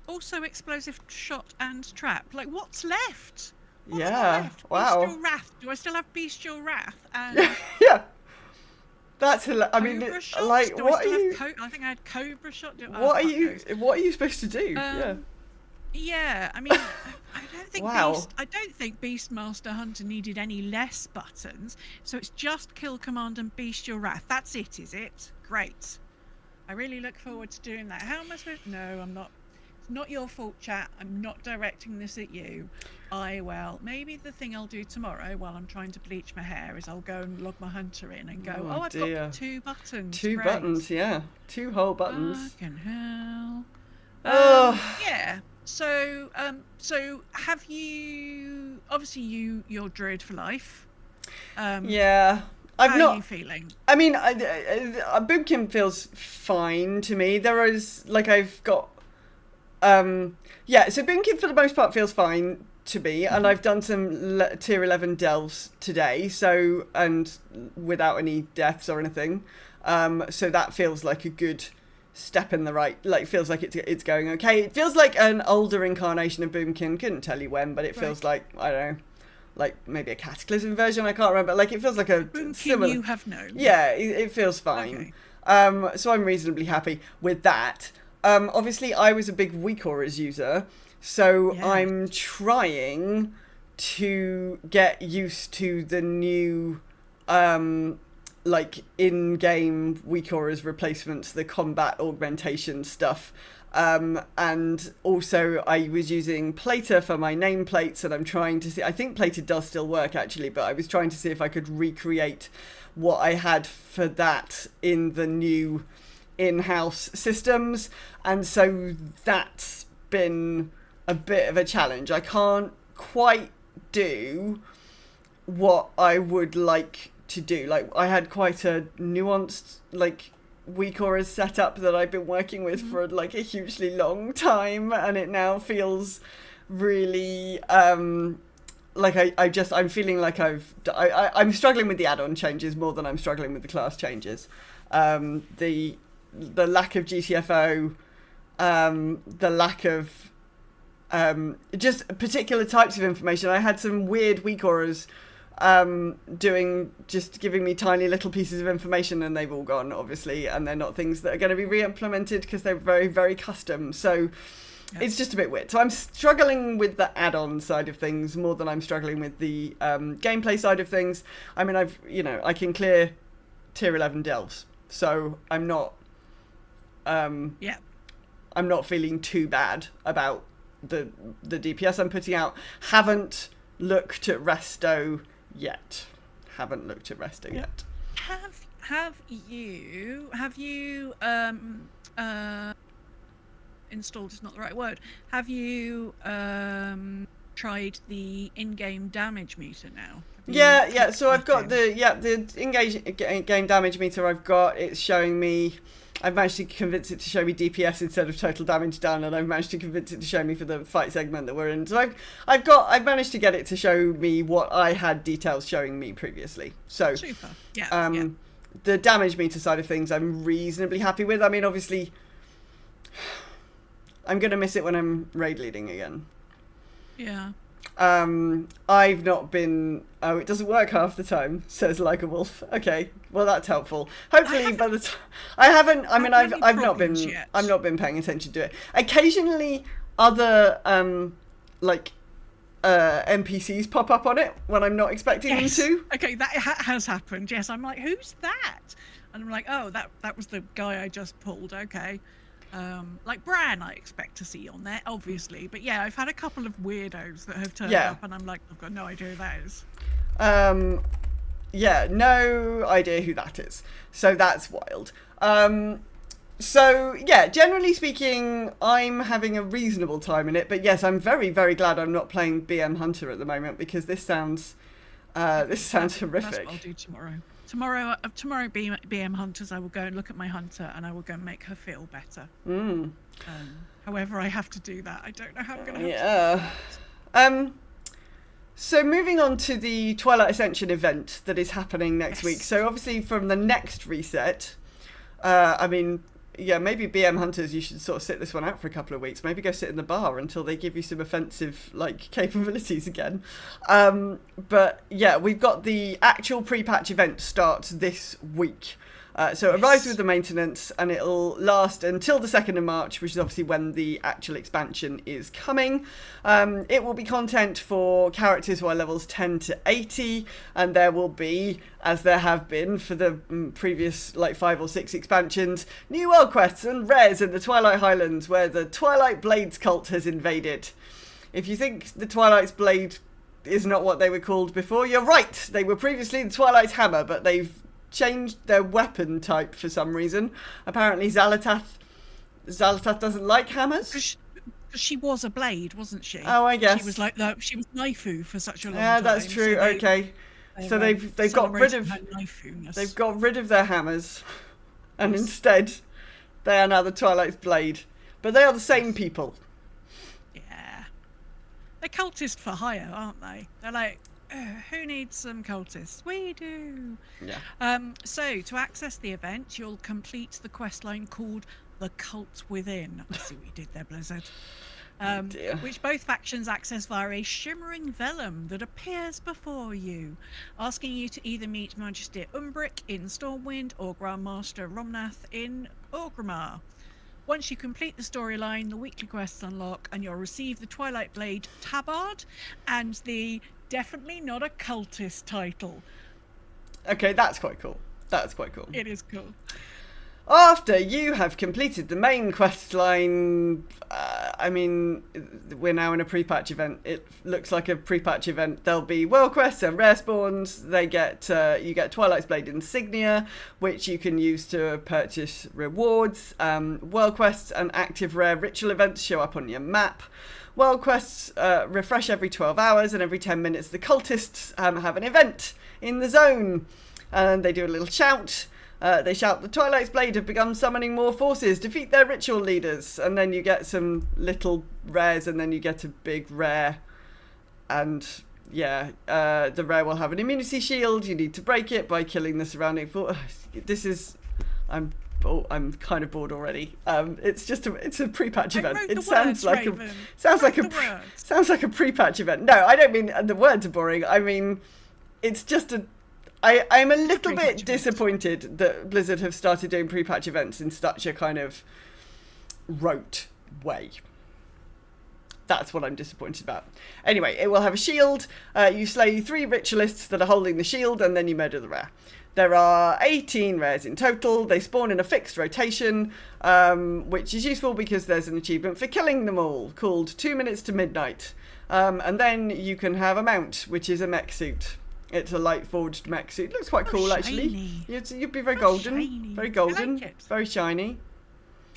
Also, explosive shot and trap. Like, what's left? What have I Yeah. left? Wow. Bestial Wrath. Do I still have Bestial Wrath? And Yeah. That's hilarious. I mean, Cobra shot? like, Do what I are still you? have I think I had Cobra shot. What are you supposed to do? Yeah. Yeah, I mean, I don't think Wow. I don't think Beastmaster Hunter needed any less buttons. So it's just Kill Command and Bestial Wrath. That's it, is it? Great. I really look forward to doing that. How am I supposed? No, I'm not. It's not your fault, chat. I'm not directing this at you. Maybe the thing I'll do tomorrow while I'm trying to bleach my hair is I'll go and log my hunter in and go, I've got 2 buttons. Two Great. buttons, yeah. 2 whole buttons. Fucking hell. Oh. Yeah. So, have you? Obviously, you're druid for life. Yeah. How are you feeling? I mean, Boomkin feels fine to me. There is, I've got... so Boomkin for the most part feels fine to me, and I've done some tier 11 delves today, and without any deaths or anything. So that feels like a good step in the right, feels like it's going okay. It feels like an older incarnation of Boomkin. Couldn't tell you when, but it feels like, I don't know, maybe a Cataclysm version, I can't remember. It feels like a Boomkin similar... you have known. Yeah, it feels fine. Okay. So I'm reasonably happy with that. Obviously, I was a big weak auras user, so I'm trying to get used to the new, in-game weak auras replacements, the combat augmentation stuff. And also I was using Plater for my nameplates, and I'm trying to see, I think Plater does still work actually, but I was trying to see if I could recreate what I had for that in the new in-house systems, and so that's been a bit of a challenge. I can't quite do what I would like to do. I had quite a nuanced weak auras setup that I've been working with for a hugely long time, and it now feels really I'm feeling like I'm struggling with the add-on changes more than I'm struggling with the class changes. The lack of GTFO, the lack of just particular types of information. I had some weird weak auras giving me tiny little pieces of information, and they've all gone, obviously, and they're not things that are going to be re-implemented because they're very, very custom. So it's just a bit weird. So I'm struggling with the add-on side of things more than I'm struggling with the gameplay side of things. I mean, I can clear tier 11 delves, so I'm not I'm not feeling too bad about the DPS I'm putting out. Haven't looked at resto yet. Have you installed is not the right word. Have you tried the in-game damage meter now? Yeah. So I've got the in-game damage meter. I've got it's showing me. I've managed to convince it to show me DPS instead of total damage done, and I've managed to convince it to show me for the fight segment that we're in. So I've managed to get it to show me what I had details showing me previously. So super. Yeah. The damage meter side of things I'm reasonably happy with. I mean, obviously, I'm going to miss it when I'm raid leading again. Yeah. I've not been... Oh, it doesn't work half the time, says Like a Wolf. Okay, well, that's helpful. Hopefully by the time... I've not been paying attention to it. Occasionally, other, NPCs pop up on it when I'm not expecting them to. Okay, that has happened, yes. I'm like, who's that? And I'm like, oh, that was the guy I just pulled, okay. Like Bran, I expect to see on there, obviously. But yeah, I've had a couple of weirdos that have turned up, and I'm like, I've got no idea who that is. Yeah, no idea who that is. So that's wild. So yeah, generally speaking, I'm having a reasonable time in it. But yes, I'm very, very glad I'm not playing BM Hunter at the moment, because this sounds horrific. That's what I'll do tomorrow. Tomorrow, BM Hunters, I will go and look at my hunter, and I will go and make her feel better. However, I have to do that. I don't know how I'm going to have to do that. So moving on to the Twilight Ascension event that is happening next week. So obviously from the next reset, maybe BM Hunters, you should sort of sit this one out for a couple of weeks. Maybe go sit in the bar until they give you some offensive capabilities again. But yeah, we've got the actual pre-patch event starts this week. So it arrives with the maintenance, and it'll last until the 2nd of March, which is obviously when the actual expansion is coming. It will be content for characters who are levels 10 to 80, and there will be, as there have been for the previous 5 or 6 expansions, new world quests and rares in the Twilight Highlands, where the Twilight Blades cult has invaded. If you think the Twilight's Blade is not what they were called before, you're right. They were previously the Twilight's Hammer, but they've changed their weapon type for some reason. Apparently Xalatath doesn't like hammers. She was a blade, wasn't she? Oh, I guess. She was she was Naifu for such a long time. Yeah, that's true. So okay. So they've got rid of their hammers, and instead they are now the Twilight's Blade. But they are the same people. Yeah. They're cultists for hire, aren't they? They're like, who needs some cultists? We do. Yeah. So to access the event, you'll complete the quest line called The Cult Within. I see what you did there, Blizzard. Which both factions access via a shimmering vellum that appears before you, asking you to either meet Magister Umbric in Stormwind or Grandmaster Romnath in Orgrimmar. Once you complete the storyline, the weekly quests unlock, and you'll receive the Twilight Blade Tabard and the definitely not a cultist title. Okay, that's quite cool. It is cool. After you have completed the main quest line, we're now in a pre-patch event. It looks like a pre-patch event. There'll be world quests and rare spawns. You get Twilight's Blade insignia, which you can use to purchase rewards. World quests and active rare ritual events show up on your map. World quests refresh every 12 hours, and every 10 minutes the cultists have an event in the zone. And they do a little shout. They shout, the Twilight's Blade have begun summoning more forces, defeat their ritual leaders. And then you get some little rares, and then you get a big rare. And the rare will have an immunity shield. You need to break it by killing the surrounding I'm kind of bored already. It's a pre-patch event. It sounds like a pre-patch event. No, I don't mean the words are boring. I mean, it's just I'm a little bit disappointed that Blizzard have started doing pre-patch events in such a kind of rote way. That's what I'm disappointed about. Anyway, it will have a shield. You slay 3 ritualists that are holding the shield, and then you murder the rare. There are 18 rares in total. They spawn in a fixed rotation, which is useful because there's an achievement for killing them all, called 2 minutes to midnight. And then you can have a mount, which is a mech suit. It's a light forged mech suit. Looks quite cool, shiny. actually. You'd be very golden. Shiny. Very golden. I like it. Very shiny.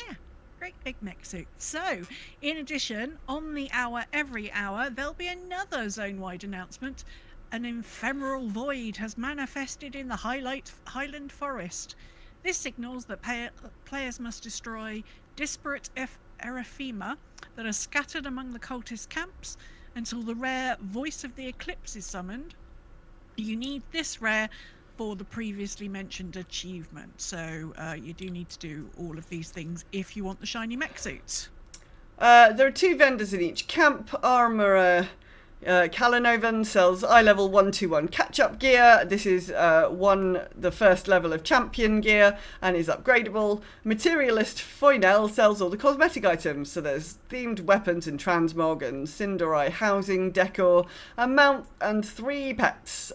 Yeah, great big mech suit. So, in addition, on the hour, every hour, there'll be another zone-wide announcement. An ephemeral void has manifested in the Highland Forest. This signals that players must destroy disparate erythema that are scattered among the cultist camps until the rare Voice of the Eclipse is summoned. You need this rare for the previously mentioned achievement. So you do need to do all of these things if you want the shiny mech suits. There are 2 vendors in each camp. Armourer Kalanovan sells eye level 121 catch-up gear. This is the first level of champion gear and is upgradable. Materialist Foynel sells all the cosmetic items. So there's themed weapons and transmog and Cinderai housing, decor, a mount and 3 pets.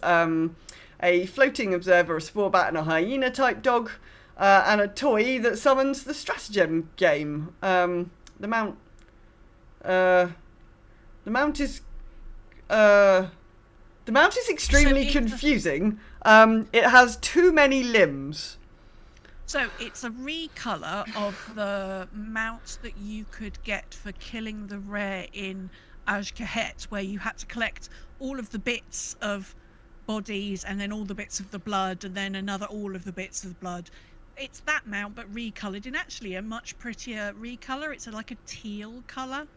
A floating observer, a spore bat and a hyena type dog, and a toy that summons the stratagem game. The mount is extremely confusing. It has too many limbs. So it's a recolor of the mount that you could get for killing the rare in Ajkahet, where you had to collect all of the bits of bodies and then all the bits of the blood and then all of the bits of the blood. It's that mount but recolored in actually a much prettier recolor. It's like a teal color.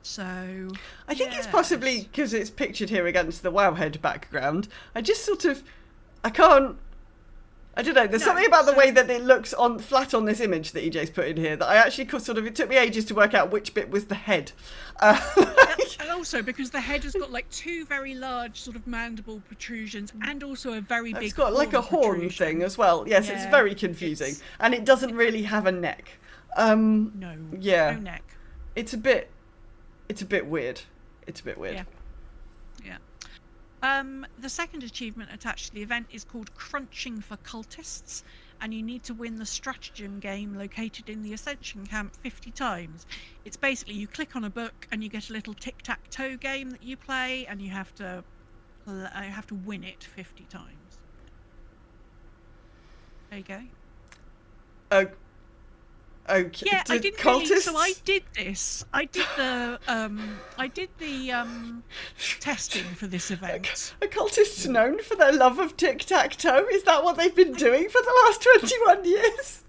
So I think it's possibly because it's pictured here against the Wowhead background. I don't know. There's something about the way that it looks flat on this image that EJ's put in here that I actually it took me ages to work out which bit was the head. And also because the head has got like 2 very large sort of mandible protrusions and also a very big. It's got like a horn thing as well. Yes, it's very confusing, and it doesn't really have a neck. No neck. It's a bit weird. Yeah. The second achievement attached to the event is called Crunching for Cultists, and you need to win the stratagem game located in the Ascension Camp 50 times. It's basically you click on a book and you get a little tic-tac-toe game that you play, and you have to win it 50 times. There you go. Okay. Yeah, I didn't really, so I did this. I did the testing for this event. Are cultists known for their love of tic-tac-toe? Is that what they've been doing for the last 21 years?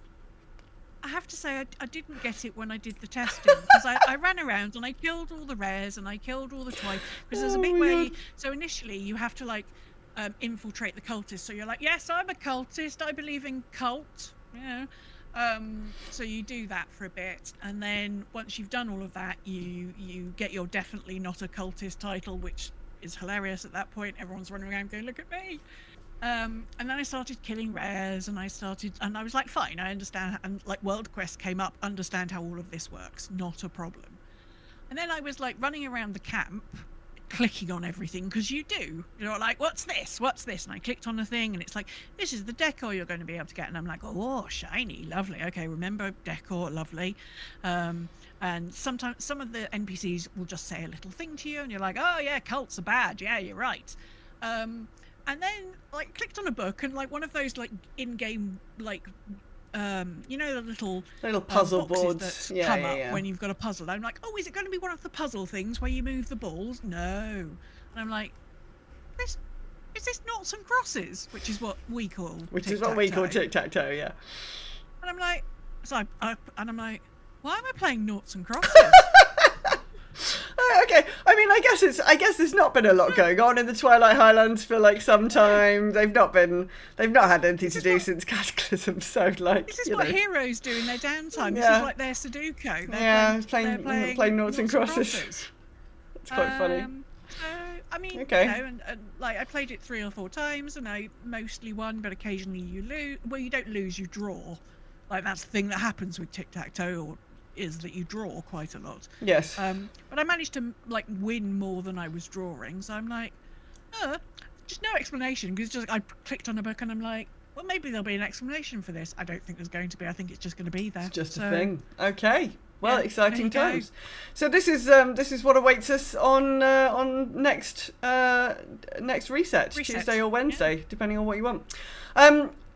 I have to say I didn't get it when I did the testing because I ran around and I killed all the rares and I killed all the toys because there's a bit where so initially you have to like infiltrate the cultists. So you're like, yes, I'm a cultist. I believe in cult. Yeah. So you do that for a bit, and then once you've done all of that, you get your definitely not a cultist title, which is hilarious at that point. Everyone's running around going, look at me. And then I started killing rares, and I was like, fine, I understand. And like World Quest came up, understand how all of this works, not a problem. And then I was like running around the camp, clicking on everything, because you're like, what's this, and I clicked on a thing and it's like, this is the decor you're going to be able to get, and I'm like, oh, shiny, lovely, okay, remember decor, lovely. And sometimes some of the NPCs will just say a little thing to you and you're like, oh yeah, cults are bad, yeah, you're right. And then like clicked on a book, and like one of those like in-game like you know, the little puzzle boards that come up yeah. when you've got a puzzle. I'm like, oh, is it going to be one of the puzzle things where you move the balls? No. And I'm like, is this noughts and crosses, which is what we call tic-tac-toe, yeah. And I'm like, why am I playing noughts and crosses? No, okay. I mean, I guess there's not been a lot going on in the Twilight Highlands for like some time. They've not had anything to do since Cataclysm. So like, this is what heroes do in their downtime. This Yeah. is like their Sudoku. Playing noughts and crosses. It's quite funny. I mean, Okay. and like I played it 3 or 4 times, and I mostly won, but occasionally you lose. Well, you don't lose, you draw. Like that's the thing that happens with tic-tac-toe, or is that you draw quite a lot. Yes. But I managed to like win more than I was drawing, so I'm like, just no explanation, because just I clicked on a book and I'm like, well, maybe there'll be an explanation for this. I don't think there's going to be. I think it's just going to be there. It's just a thing. Okay. Well, Yeah, exciting there you times. So this is what awaits us on next reset, Tuesday or Wednesday, depending on what you want.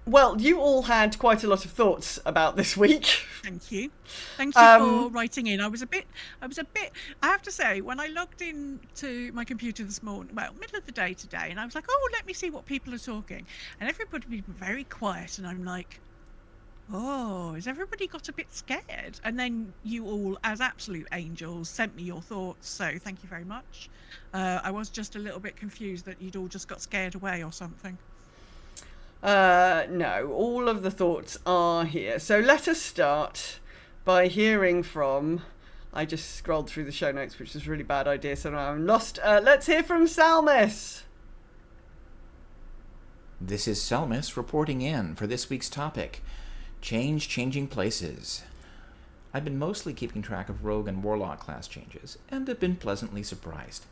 Well, you all had quite a lot of thoughts about this week. Thank you for writing in. I was a bit. I have to say, when I logged into my computer this morning, well, middle of the day today, and I was like, oh, let me see what people are talking, and everybody was very quiet, and I'm like, oh, has everybody got a bit scared? And then you all, as absolute angels, sent me your thoughts, so thank you very much. I was just a little bit confused that you'd all just got scared away or something. No, all of the thoughts are here. So let us start by hearing from... I just scrolled through the show notes, which was a really bad idea, so now I'm lost. Let's hear from Salmis. This is Salmis reporting in for this week's topic, changing places. I've been mostly keeping track of Rogue and Warlock class changes, and have been pleasantly surprised.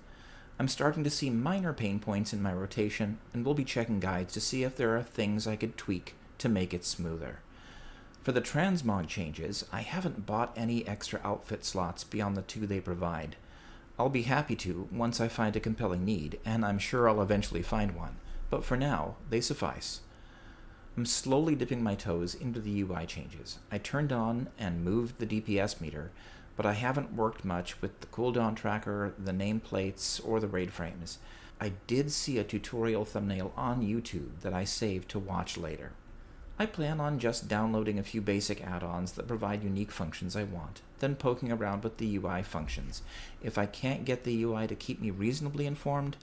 I'm starting to see minor pain points in my rotation, and will be checking guides to see if there are things I could tweak to make it smoother. For the transmog changes, I haven't bought any extra outfit slots beyond the 2 they provide. I'll be happy to once I find a compelling need, and I'm sure I'll eventually find one, but for now, they suffice. I'm slowly dipping my toes into the UI changes. I turned on and moved the DPS meter, but I haven't worked much with the cooldown tracker, the nameplates, or the raid frames. I did see a tutorial thumbnail on YouTube that I saved to watch later. I plan on just downloading a few basic add-ons that provide unique functions I want, then poking around with the UI functions. If I can't get the UI to keep me reasonably informed,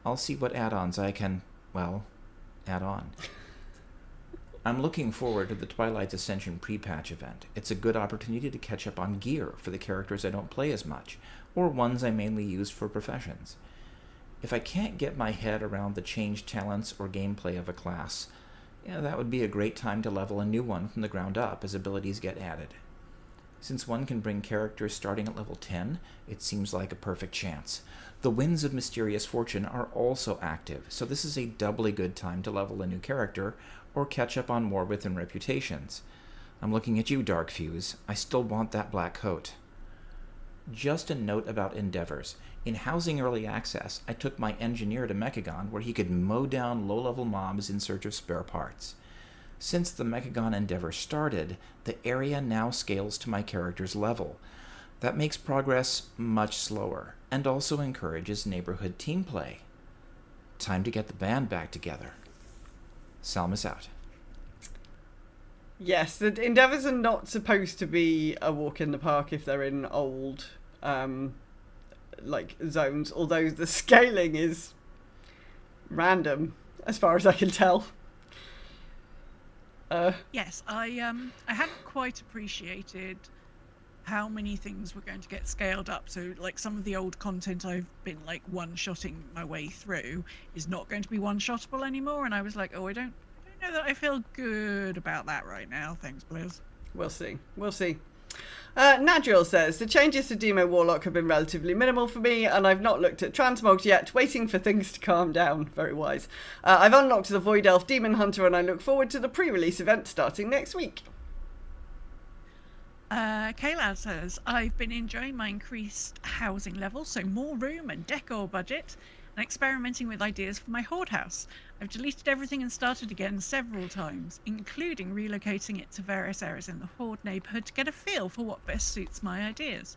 I'll see what add-ons I can, well, add on. I'm looking forward to the Twilight's Ascension pre-patch event. It's a good opportunity to catch up on gear for the characters I don't play as much, or ones I mainly use for professions. If I can't get my head around the changed talents or gameplay of a class, that would be a great time to level a new one from the ground up as abilities get added. Since one can bring characters starting at level 10, it seems like a perfect chance. The Winds of Mysterious Fortune are also active, so this is a doubly good time to level a new character, or catch up on more within reputations. I'm looking at you, Dark Fuse. I still want that black coat. Just a note about endeavors. In housing early access, I took my engineer to Mechagon where he could mow down low-level mobs in search of spare parts. Since the Mechagon endeavor started, the area now scales to my character's level. That makes progress much slower, and also encourages neighborhood team play. Time to get the band back together. Salmis out. Yes, the endeavours are not supposed to be a walk in the park if they're in old zones, although the scaling is random as far as I can tell. Yes, I hadn't quite appreciated how many things were going to get scaled up. So like some of the old content I've been like one-shotting my way through is not going to be one-shottable anymore, and I was like, oh, I don't know that I feel good about that right now. Thanks, Blizz. We'll see. Nadriel says, the changes to Demo Warlock have been relatively minimal for me, and I've not looked at transmogs yet, waiting for things to calm down. Very wise. I've unlocked the Void Elf Demon Hunter, and I look forward to the pre-release event starting next week. Kayla says, I've been enjoying my increased housing level, so more room and decor budget, and experimenting with ideas for my horde house. I've deleted everything and started again several times, including relocating it to various areas in the horde neighbourhood to get a feel for what best suits my ideas.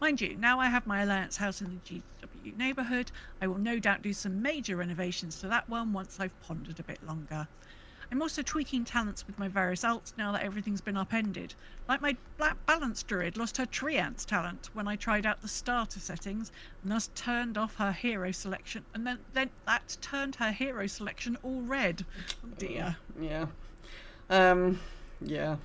Mind you, now I have my Alliance house in the GW neighbourhood, I will no doubt do some major renovations to that one once I've pondered a bit longer. I'm also tweaking talents with my various alts now that everything's been upended. Like my Black Balance Druid lost her Tree Ants talent when I tried out the starter settings, and thus turned off her hero selection, and then that turned her hero selection all red. Oh dear. Yeah. Yeah.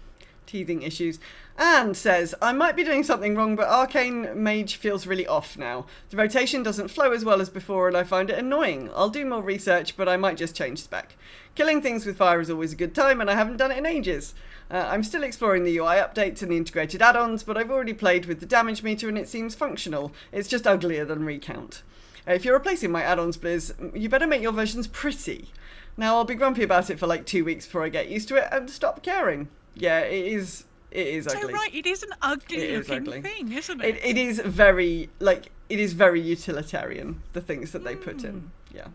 Teething issues. Anne says, I might be doing something wrong, but Arcane Mage feels really off now. The rotation doesn't flow as well as before, and I find it annoying. I'll do more research, but I might just change spec. Killing things with fire is always a good time, and I haven't done it in ages. I'm still exploring the UI updates and the integrated add-ons, but I've already played with the damage meter and it seems functional. It's just uglier than Recount. If you're replacing my add-ons, Blizz, you better make your versions pretty. Now, I'll be grumpy about it for like 2 weeks before I get used to it and stop caring. Yeah, it is ugly. So right, it is an ugly looking thing, isn't it? It is very, like, it is very utilitarian, the things that they put in. Yeah.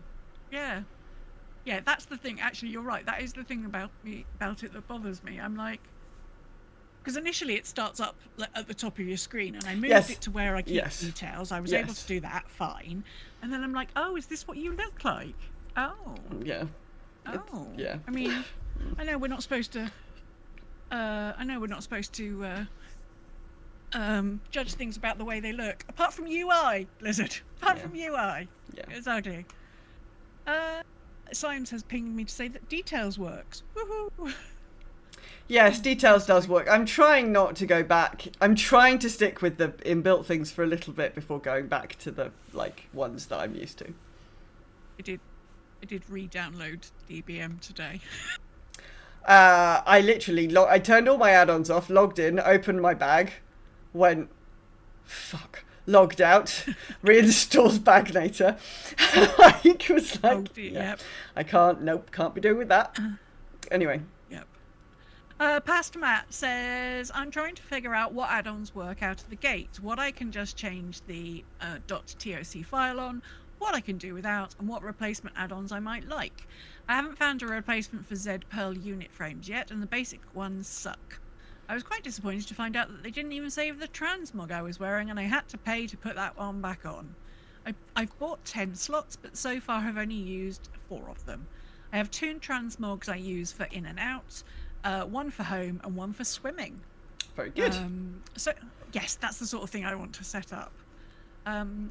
Yeah. Yeah, that's the thing. Actually, you're right. That is the thing about it that bothers me. I'm like, because initially it starts up at the top of your screen, and I moved it to where I keep details. I was able to do that fine, and then I'm like, oh, is this what you look like? Oh. Yeah. Oh. Yeah. I mean, I know we're not supposed to. Judge things about the way they look. Apart from UI, Blizzard. Apart from UI. Yeah. It's ugly. Science has pinged me to say that details works. Woohoo! Yes, details does work. I'm trying not to go back. I'm trying to stick with the inbuilt things for a little bit before going back to the ones that I'm used to. I did re-download DBM today. I literally I turned all my add-ons off, logged in, opened my bag, went logged out, reinstalled Bagnator. It was like, oh dear, yep. I can't be doing with that. Anyway. Yep. Pastor Matt says, I'm trying to figure out what add-ons work out of the gate, what I can just change the .toc file on, what I can do without, and what replacement add-ons I might like. I haven't found a replacement for Z Pearl unit frames yet, and the basic ones suck. I was quite disappointed to find out that they didn't even save the transmog I was wearing, and I had to pay to put that one back on. I've bought 10 slots, but so far have only used 4 of them. I have 2 transmogs I use for in and out, 1 for home and 1 for swimming. Very good. So yes, that's the sort of thing I want to set up.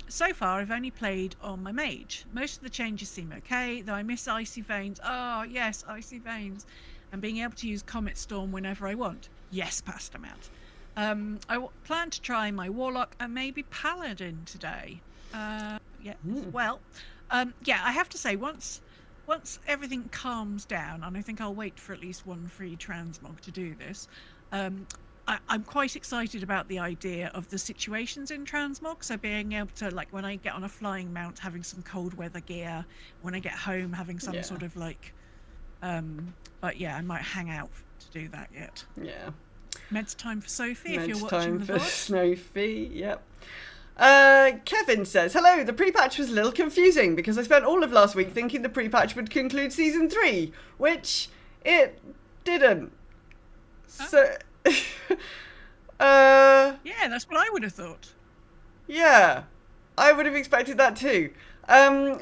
So far I've only played on my mage. Most of the changes seem okay, though I miss Icy Veins. Oh yes, Icy Veins. And being able to use Comet Storm whenever I want. Yes, Pastor Matt. I plan to try my Warlock and maybe Paladin today. Well, I have to say, once everything calms down, and I think I'll wait for at least 1 free transmog to do this, I'm quite excited about the idea of the situations in transmog. So being able to, like, when I get on a flying mount, having some cold weather gear, when I get home, having some sort of like, but yeah, I might hang out to do that yet. Yeah. Meds time for Sophie, if Meds you're watching the time for VOD. Sophie, yep. Kevin says, hello, the pre-patch was a little confusing because I spent all of last week thinking the pre-patch would conclude Season 3, which it didn't. So... yeah, that's what I would have thought. Yeah, I would have expected that too.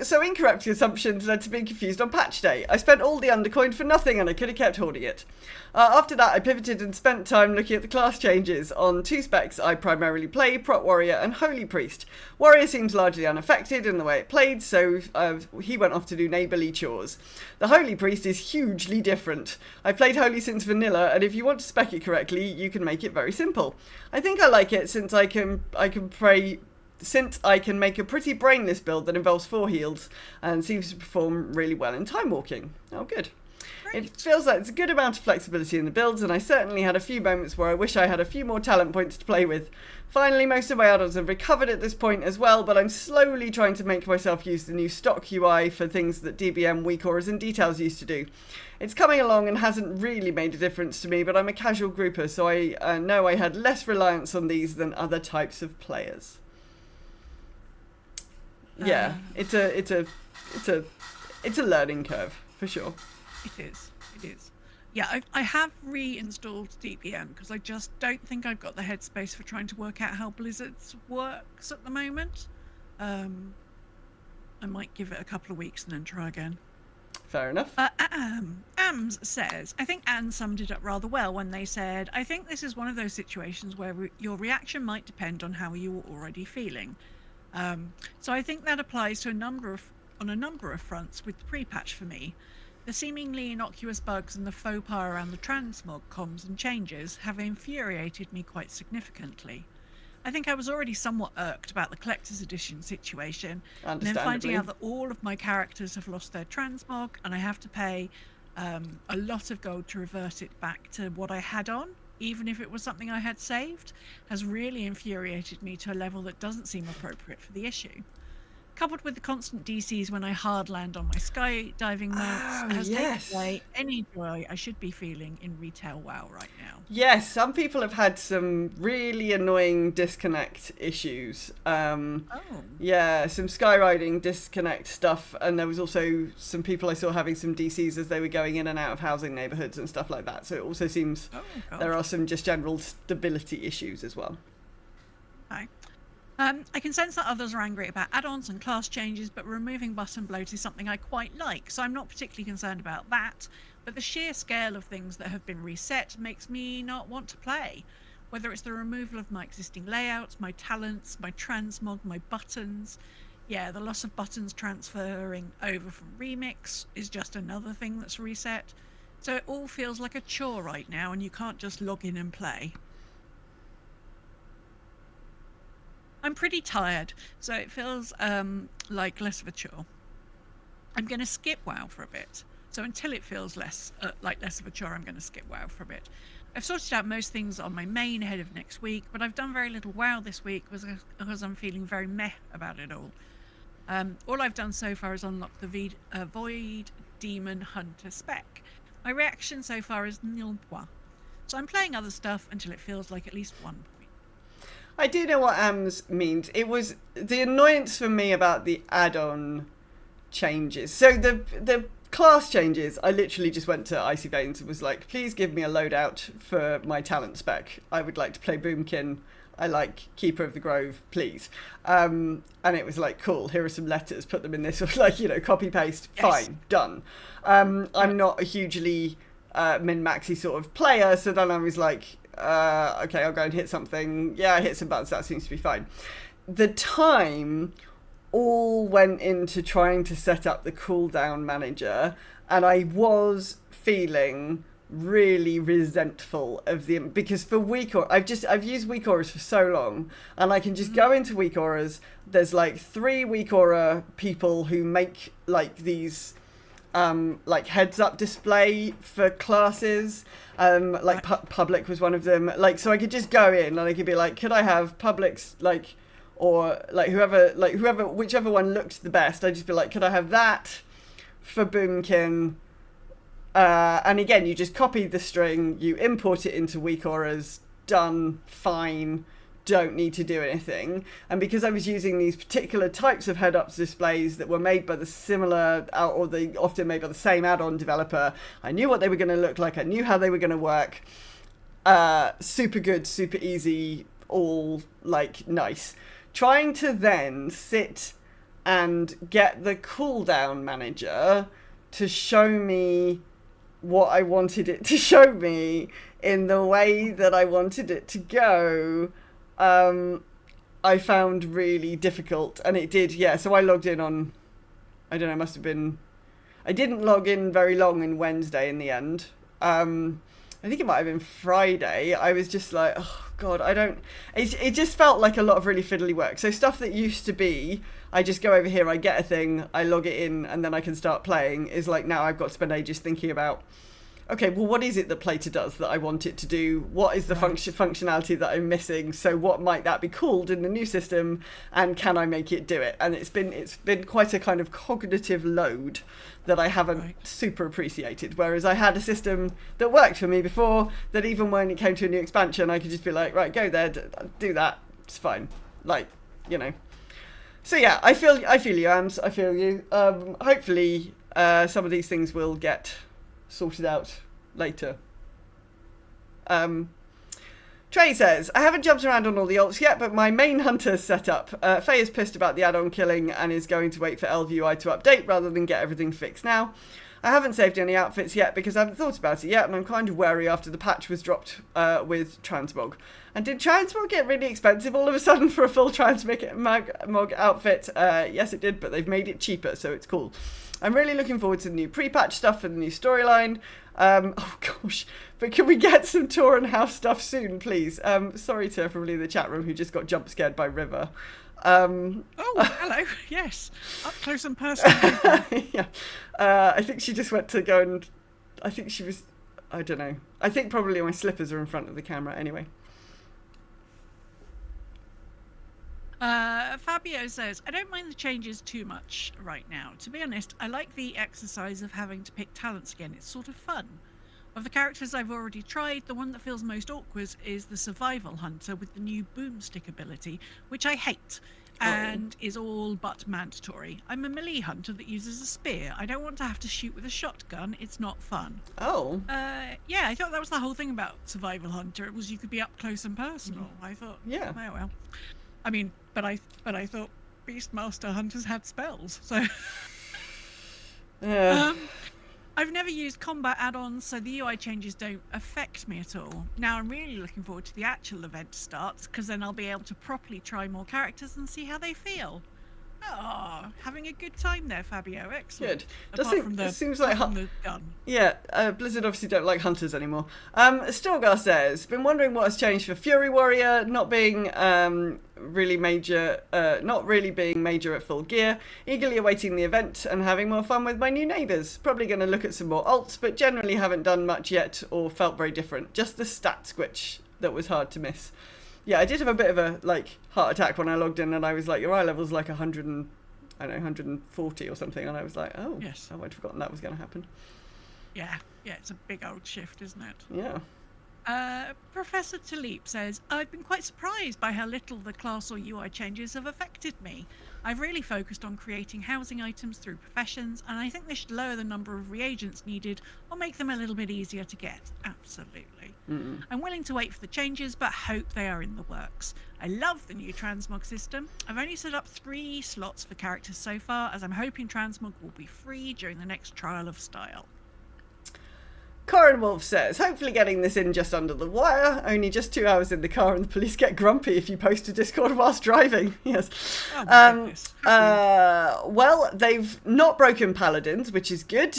So incorrect assumptions led to being confused on patch day. I spent all the undercoin for nothing and I could have kept hoarding it. After that, I pivoted and spent time looking at the class changes. On 2 specs I primarily play, Prot Warrior and Holy Priest. Warrior seems largely unaffected in the way it played, so he went off to do neighbourly chores. The Holy Priest is hugely different. I played Holy since vanilla, and if you want to spec it correctly, you can make it very simple. I think I like it since I can make a pretty brainless build that involves 4 heals and seems to perform really well in time walking. Oh, good. Great. It feels like there's a good amount of flexibility in the builds, and I certainly had a few moments where I wish I had a few more talent points to play with. Finally, most of my add-ons have recovered at this point as well, but I'm slowly trying to make myself use the new stock UI for things that DBM, weak auras and details used to do. It's coming along and hasn't really made a difference to me, but I'm a casual grouper, so I know I had less reliance on these than other types of players. Yeah, it's a learning curve for sure. It is. Yeah, I have reinstalled DBM because I just don't think I've got the headspace for trying to work out how Blizzard's works at the moment. I might give it a couple of weeks and then try again. Fair enough. Ams says, I think Anne summed it up rather well when they said, I think this is one of those situations where your reaction might depend on how you were already feeling. So I think that applies to on a number of fronts with the pre-patch for me. The seemingly innocuous bugs and the faux pas around the transmog comms and changes have infuriated me quite significantly. I think I was already somewhat irked about the collector's edition situation, and then finding out that all of my characters have lost their transmog and I have to pay a lot of gold to revert it back to what I had on, even if it was something I had saved, has really infuriated me to a level that doesn't seem appropriate for the issue. Coupled with the constant DCs when I hard land on my skydiving mounts, has taken away any joy I should be feeling in retail WoW right now. Yes, some people have had some really annoying disconnect issues. Yeah, some skywriting disconnect stuff, and there was also some people I saw having some DCs as they were going in and out of housing neighbourhoods and stuff like that. So it also seems there are some just general stability issues as well. Hi. I can sense that others are angry about add-ons and class changes, but removing button bloat is something I quite like, so I'm not particularly concerned about that. But the sheer scale of things that have been reset makes me not want to play. Whether it's the removal of my existing layouts, my talents, my transmog, my buttons. Yeah, the loss of buttons transferring over from Remix is just another thing that's reset. So it all feels like a chore right now, and you can't just log in and play. I'm pretty tired, so it feels like less of a chore. I'm going to skip WoW for a bit. So until it feels less of a chore, I'm going to skip WoW for a bit. I've sorted out most things on my main ahead of next week, but I've done very little WoW this week because I'm feeling very meh about it all. All I've done so far is unlock the Void Demon Hunter spec. My reaction so far is nil point. So I'm playing other stuff until it feels like at least 1 point. I do know what AMS means. It was the annoyance for me about the add-on changes. So the class changes, I literally just went to Icy Veins and was like, please give me a loadout for my talent spec. I would like to play Boomkin. I like Keeper of the Grove, please. And it was like, cool, here are some letters, put them in this, copy paste, fine, done. I'm not a hugely min-maxy sort of player, so then I was like, okay, I'll go and hit something. Yeah, I hit some buttons, that seems to be fine. The time all went into trying to set up the cooldown manager, and I was feeling really resentful of because for weak aura, I've used weak auras for so long, and I can just go into weak auras. There's like 3 weak aura people who make like these heads up display for classes. Public was one of them. So I could just go in and I could be like, could I have Public's whichever one looked the best. I'd just be like, could I have that for Boomkin? And again, you just copy the string, you import it into weak auras, done, fine, don't need to do anything. And because I was using these particular types of head-up displays that were made by they often made by the same add-on developer, I knew what they were going to look like, I knew how they were going to work. Super good, super easy, all nice. Trying to then sit and get the cooldown manager to show me what I wanted it to show me in the way that I wanted it to go, I found really difficult. And it did, so I logged in on, I don't know, I didn't log in very long in Wednesday in the end. I think it might have been Friday. I was just like, oh God, it just felt like a lot of really fiddly work. So stuff that used to be, I just go over here, I get a thing, I log it in, and then I can start playing, is like now I've got to spend ages thinking about, okay, well, what is it that Plater does that I want it to do? What is the functionality that I'm missing? So what might that be called in the new system? And can I make it do it? And it's been quite a kind of cognitive load that I haven't super appreciated. Whereas I had a system that worked for me before, that even when it came to a new expansion, I could just be like, right, go there, do that. It's fine. So yeah, I feel you, Ams. I feel you. Hopefully, some of these things will get sorted out later. Trey says, I haven't jumped around on all the alts yet, but my main hunter's set up. Faye is pissed about the add-on killing and is going to wait for LVUI to update rather than get everything fixed now. I haven't saved any outfits yet because I haven't thought about it yet, and I'm kind of wary after the patch was dropped with transmog. And did transmog get really expensive all of a sudden for a full transmog outfit? Yes, it did, but they've made it cheaper, so it's cool. I'm really looking forward to the new pre-patch stuff and the new storyline. Oh gosh, but can we get some Tauren House stuff soon, please? Sorry to everybody in the chat room who just got jump scared by River. Oh, hello. Yes, up close and personal. Yeah, I think she just went to go and I think she was, I don't know. I think probably my slippers are in front of the camera anyway. Fabio says, I don't mind the changes too much right now. To be honest, I like the exercise of having to pick talents again. It's sort of fun. Of the characters I've already tried, the one that feels most awkward is the Survival Hunter with the new Boomstick ability, which I hate and is all but mandatory. I'm a melee hunter that uses a spear. I don't want to have to shoot with a shotgun. It's not fun. Oh. Yeah, I thought that was the whole thing about Survival Hunter. It was you could be up close and personal. I thought, yeah. Oh well. I mean, but I thought Beastmaster hunters had spells, so. I've never used combat add-ons, so the UI changes don't affect me at all. Now I'm really looking forward to the actual event starts, because then I'll be able to properly try more characters and see how they feel. Oh, having a good time there, Fabio. Excellent. Good. It seems like the gun. Yeah, Blizzard obviously don't like hunters anymore. Stilgar says, been wondering what has changed for Fury Warrior not being really major at full gear. Eagerly awaiting the event and having more fun with my new neighbours. Probably going to look at some more alts, but generally haven't done much yet or felt very different. Just the stat squitch that was hard to miss. Yeah, I did have a bit of a heart attack when I logged in, and I was like, your eye level's like 140 or something, and I was like, oh, yes, I'd forgotten that was going to happen. Yeah, it's a big old shift, isn't it? Yeah. Professor Talib says, I've been quite surprised by how little the class or UI changes have affected me. I've really focused on creating housing items through professions, and I think they should lower the number of reagents needed or make them a little bit easier to get. Absolutely. I'm willing to wait for the changes, but hope they are in the works. I love the new transmog system. I've only set up 3 slots for characters so far, as I'm hoping transmog will be free during the next trial of style. Corin Wolf says, hopefully getting this in just under the wire. Only just 2 hours in the car and the police get grumpy if you post to Discord whilst driving. Yes. Well, they've not broken paladins, which is good.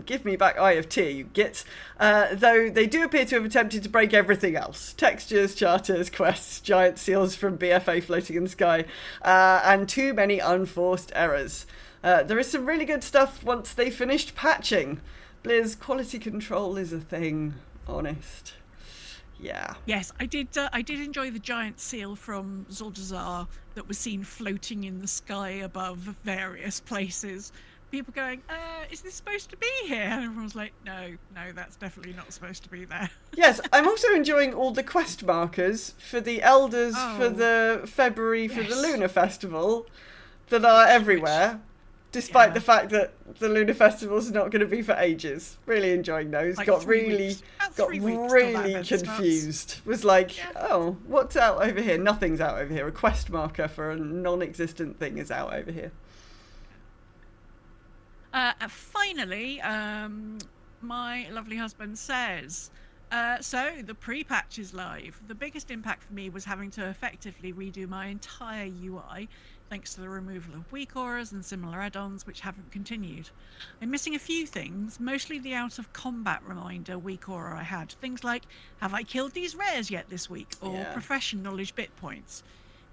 Give me back Eye of Tyr, you git. Though they do appear to have attempted to break everything else. Textures, charters, quests, giant seals from BFA floating in the sky, and too many unforced errors. There is some really good stuff once they finished patching. Blizz, quality control is a thing, honest. Yeah. Yes, I did enjoy the giant seal from Zordazar that was seen floating in the sky above various places. People going, is this supposed to be here? And everyone was like, no, that's definitely not supposed to be there. Yes, I'm also enjoying all the quest markers for the Elders, for the February, for the Lunar Festival that are everywhere. Despite the fact that the Lunar Festival is not going to be for ages. Really enjoying those. Got really confused. Was like, oh, what's out over here? Nothing's out over here. A quest marker for a non-existent thing is out over here. Finally, my lovely husband says, so the pre-patch is live. The biggest impact for me was having to effectively redo my entire UI, thanks to the removal of weak auras and similar add-ons which haven't continued. I'm missing a few things, mostly the out of combat reminder weak aura I had. Things like, have I killed these rares yet this week? Or profession knowledge bit points.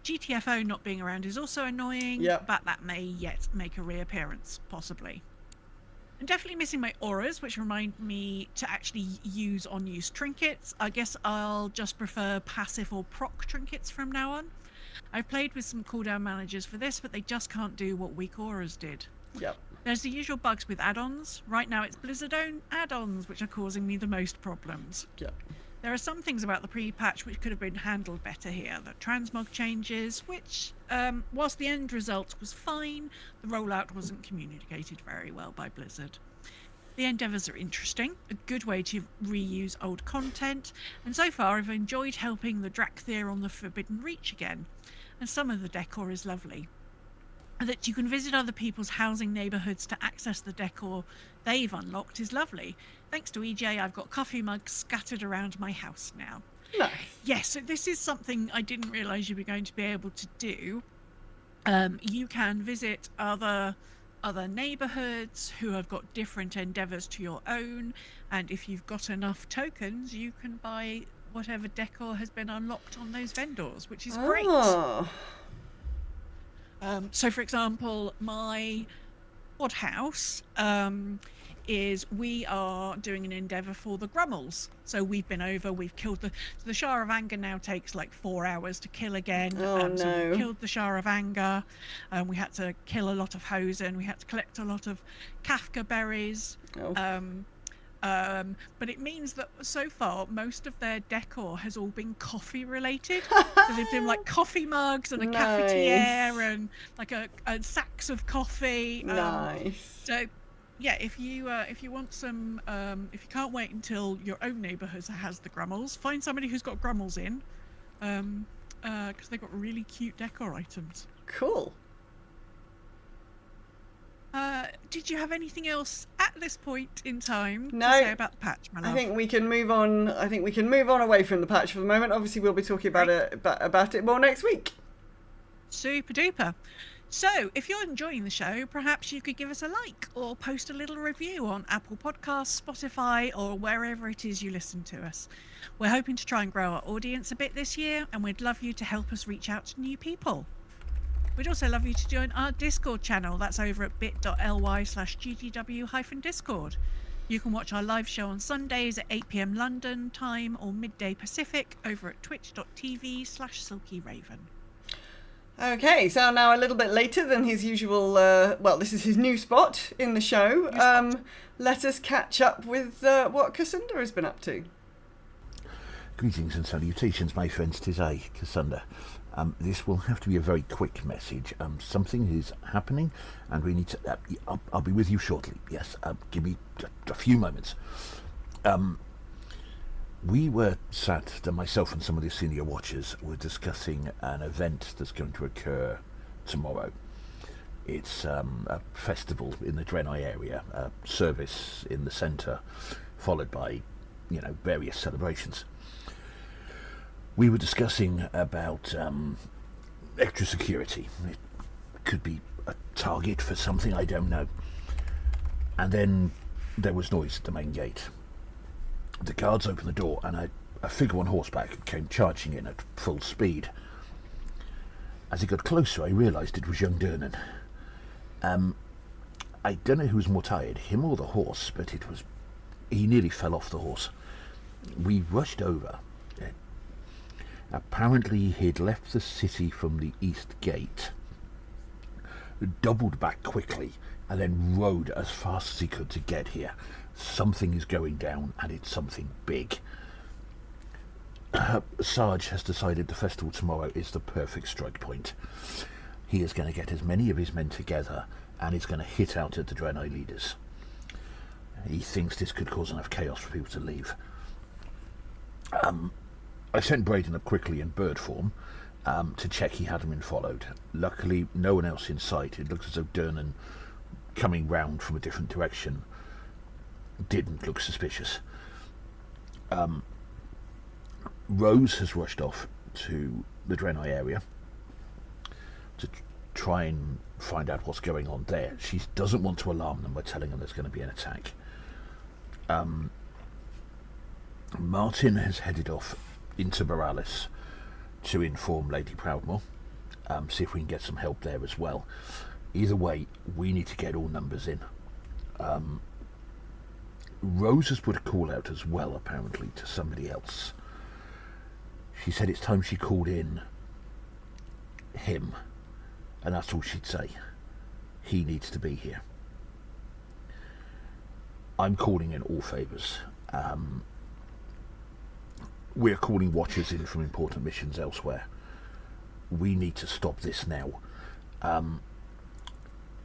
GTFO not being around is also annoying, but that may yet make a reappearance, possibly. I'm definitely missing my auras, which remind me to actually use unused trinkets. I guess I'll just prefer passive or proc trinkets from now on. I've played with some cooldown managers for this, but they just can't do what weak auras did. Yep. There's the usual bugs with add-ons. Right now it's Blizzard own add-ons which are causing me the most problems. Yep. There are some things about the pre-patch which could have been handled better here. The transmog changes, which, whilst the end result was fine, the rollout wasn't communicated very well by Blizzard. The endeavours are interesting, a good way to reuse old content, and so far I've enjoyed helping the Drakthir on the Forbidden Reach again, and some of the decor is lovely. that you can visit other people's housing neighbourhoods to access the decor they've unlocked is lovely. Thanks to EJ, I've got coffee mugs scattered around my house now. Nice. Yes, so this is something I didn't realise you were going to be able to do. You can visit other neighbourhoods who have got different endeavours to your own, and if you've got enough tokens, you can buy whatever decor has been unlocked on those vendors, which is great. Oh. So, for example, my odd house we are doing an endeavour for the Grummels. So we've been over, we've killed the Shah of Anger now takes like 4 hours to kill again. Oh, no. So we killed the Shah of Anger. We had to kill a lot of Hosen. We had to collect a lot of Kafka berries. Oh. But it means that so far most of their decor has all been coffee related. So they've been like coffee mugs and a cafetiere and like a sacks of coffee. Nice. So yeah, if you want some, if you can't wait until your own neighbourhood has the Grummels, find somebody who's got Grummels in, because they've got really cute decor items. Cool. Did you have anything else at this point in time No. to say about the patch, my love? I think we can move on. I think we can move on away from the patch for the moment. Obviously, we'll be talking about it more next week. Super duper. So, if you're enjoying the show, perhaps you could give us a like or post a little review on Apple Podcasts, Spotify, or wherever it is you listen to us. We're hoping to try and grow our audience a bit this year, and we'd love you to help us reach out to new people. We'd also love you to join our Discord channel. That's over at bit.ly/GTW-Discord. You can watch our live show on Sundays at 8 p.m. London time or midday Pacific over at twitch.tv/SilkyRaven. Okay, so now a little bit later than his usual, this is his new spot in the show. Let us catch up with what Cassunda has been up to. Greetings and salutations, my friends. 'Tis I, Cassunda. This will have to be a very quick message. Something is happening, and we need to... I'll be with you shortly. Yes, give me a few moments. We were sat, myself and some of the senior watchers were discussing an event that's going to occur tomorrow. It's a festival in the Drenai area, a service in the centre, followed by, various celebrations. We were discussing about extra security. It could be a target for something, I don't know. And then there was noise at the main gate. The guards opened the door and a figure on horseback came charging in at full speed. As he got closer, I realised it was young Durnan. I don't know who was more tired, him or the horse, but he nearly fell off the horse. We rushed over. Apparently he'd left the city from the east gate, doubled back quickly, and then rode as fast as he could to get here. Something is going down, and it's something big. Sarge has decided the festival tomorrow is the perfect strike point. He is going to get as many of his men together, and he's going to hit out at the Drenai leaders. He thinks this could cause enough chaos for people to leave. I sent Braden up quickly in bird form to check he hadn't been followed. Luckily, no one else in sight. It looks as though Durnan, coming round from a different direction, didn't look suspicious. Rose has rushed off to the Drenai area to try and find out what's going on there. She doesn't want to alarm them by telling them there's going to be an attack. Martin has headed off into Boralis to inform Lady Proudmoore, see if we can get some help there as well. Either way, we need to get all numbers in. Rose has put a call out as well, apparently, to somebody else. She said it's time she called in him, and that's all she'd say. He needs to be here. I'm calling in all favours. We're calling watchers in from important missions elsewhere. We need to stop this now.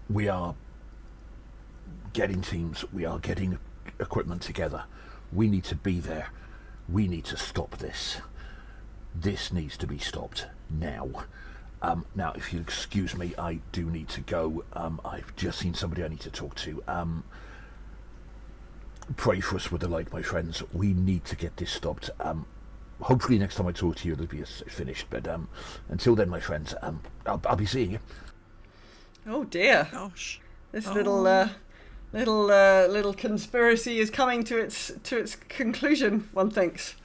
We are getting teams, we are getting equipment together. We need to be there. We need to stop this. This needs to be stopped now. Now, if you'll excuse me, I do need to go. I've just seen somebody I need to talk to. Pray for us with the light, my friends. We need to get this stopped. Hopefully next time I talk to you it'll be finished. But until then, my friends, I'll be seeing you. Oh dear. Gosh. This little conspiracy is coming to its conclusion, one thinks.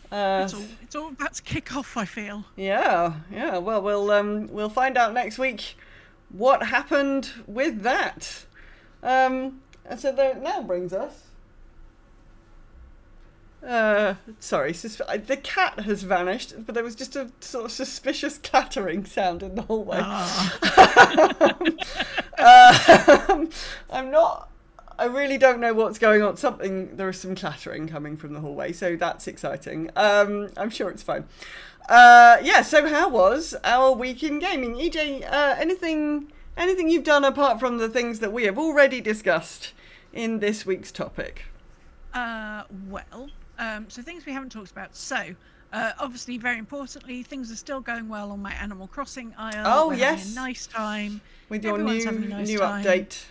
It's all about to kick off, I feel. Yeah. Well, we'll find out next week what happened with that. And so that now brings us. Sorry, the cat has vanished, but there was just a sort of suspicious clattering sound in the hallway. I really don't know what's going on. There is some clattering coming from the hallway, so that's exciting. I'm sure it's fine. So how was our week in gaming? EJ, anything you've done apart from the things that we have already discussed in this week's topic? So things we haven't talked about. So, obviously, very importantly, things are still going well on my Animal Crossing aisle. Oh, We're yes. having a nice time. With your Everyone's having a nice new time. update.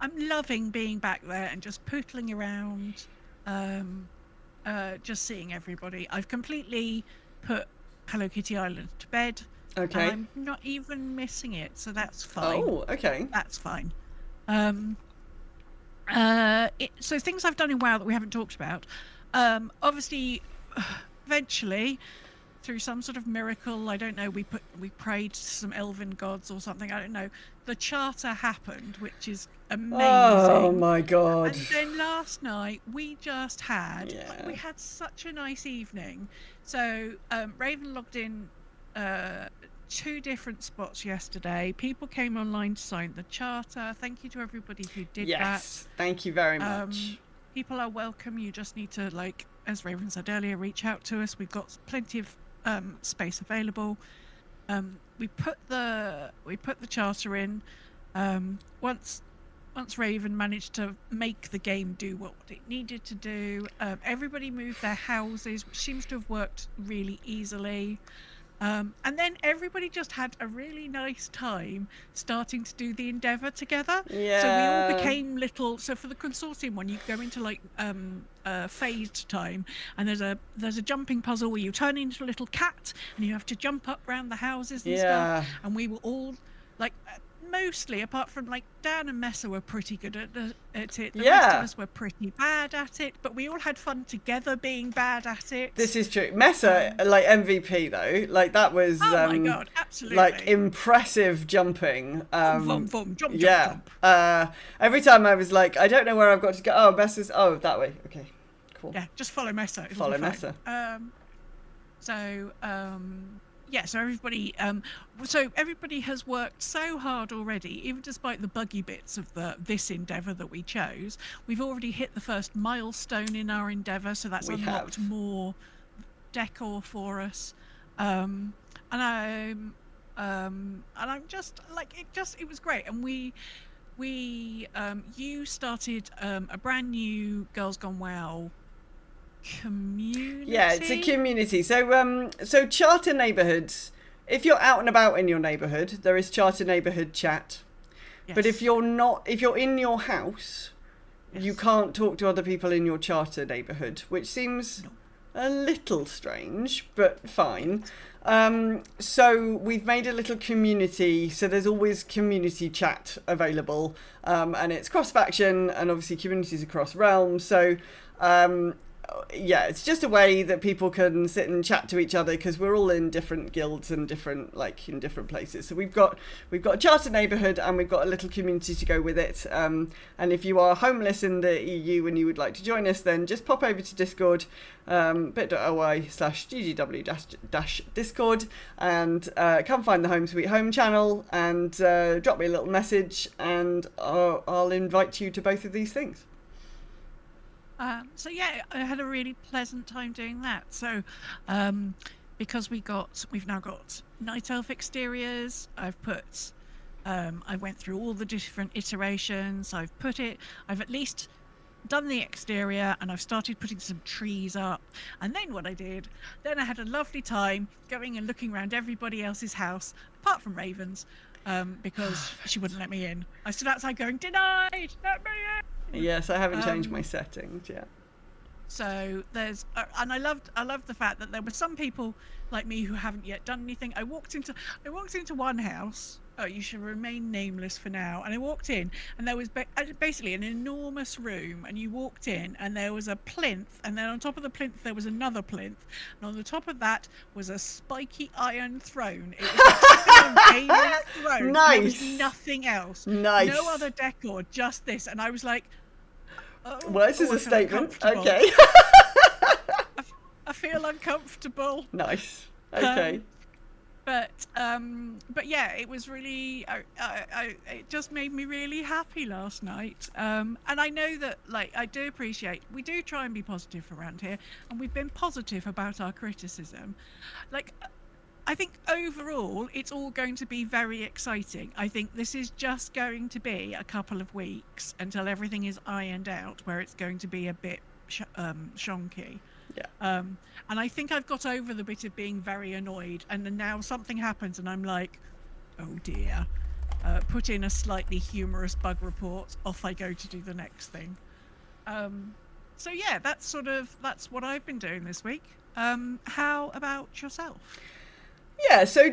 I'm loving being back there and just pootling around, just seeing everybody. I've completely put Hello Kitty Island to bed. Okay. And I'm not even missing it, so that's fine. Oh, okay. That's fine. So things I've done in WoW that we haven't talked about. Obviously, eventually, through some sort of miracle, I don't know, we prayed to some elven gods or something, I don't know, the charter happened, which is amazing. Oh my god. And then last night we just had we had such a nice evening. So Raven logged in 2 different spots yesterday. People came online to sign the charter. Thank you to everybody who did that. Yes, thank you very much. People are welcome. You just need to, like, as Raven said earlier, reach out to us. We've got plenty of space available. We put the charter in. Once Raven managed to make the game do what it needed to do, everybody moved their houses, which seems to have worked really easily. And then everybody just had a really nice time starting to do the endeavour together. Yeah. So we all became little. So for the consortium one, you go into like phased time, and there's a jumping puzzle where you turn into a little cat and you have to jump up around the houses and stuff. And we were all like. Mostly, apart from like Dan and Mesa were pretty good at it. The rest of us were pretty bad at it, but we all had fun together being bad at it. This is true. Mesa, like MVP though, like that was oh my god, absolutely, like impressive jumping. Jump. Every time I was like, I don't know where I've got to go. Oh, Mesa's. Oh, that way. Okay, cool. Yeah, just follow Mesa. Follow Mesa. So everybody has worked so hard already, even despite the buggy bits of this endeavour that we chose. We've already hit the first milestone in our endeavour, so that's unlocked more decor for us. And I'm just like it was great. And you started a brand new Girls Gone WoW community. Yeah, it's a community. So charter neighbourhoods. If you're out and about in your neighbourhood, there is charter neighbourhood chat. Yes. But if you're in your house, you can't talk to other people in your charter neighbourhood, which seems a little strange, but fine. So we've made a little community, so there's always community chat available, and it's cross-faction and obviously communities across realms. So it's just a way that people can sit and chat to each other, because we're all in different guilds and in different places. So we've got a charter neighbourhood and we've got a little community to go with it. And if you are homeless in the EU and you would like to join us, then just pop over to Discord, bit.ly/ggw-discord, and come find the Home Sweet Home channel and drop me a little message, and I'll invite you to both of these things. I had a really pleasant time doing that. So, because we've now got Night Elf exteriors. I went through all the different iterations. I've at least done the exterior, and I've started putting some trees up. And then what I did, then I had a lovely time going and looking around everybody else's house, apart from Raven's, because she wouldn't let me in. I stood outside going, denied, let me in. Yes, I haven't changed my settings yet. So there's, and I loved the fact that there were some people like me who haven't yet done anything. I walked into one house. Oh, you should remain nameless for now. And I walked in, and there was basically an enormous room. And you walked in, and there was a plinth, and then on top of the plinth there was another plinth, and on the top of that was a spiky iron throne. It was a gaming throne. Nice. There was nothing else. Nice. No other decor, just this. And I was like, oh, well, this is a statement. Okay. I feel uncomfortable. Nice. Okay. But yeah, it was really. It just made me really happy last night. And I know that, like, I do appreciate. We do try and be positive around here, and we've been positive about our criticism. Like, I think overall, it's all going to be very exciting. I think this is just going to be a couple of weeks until everything is ironed out, where it's going to be a bit shonky. Yeah. And I think I've got over the bit of being very annoyed, and then now something happens, and I'm like, oh dear. Put in a slightly humorous bug report. Off I go to do the next thing. So yeah, that's what I've been doing this week. How about yourself? Yeah, so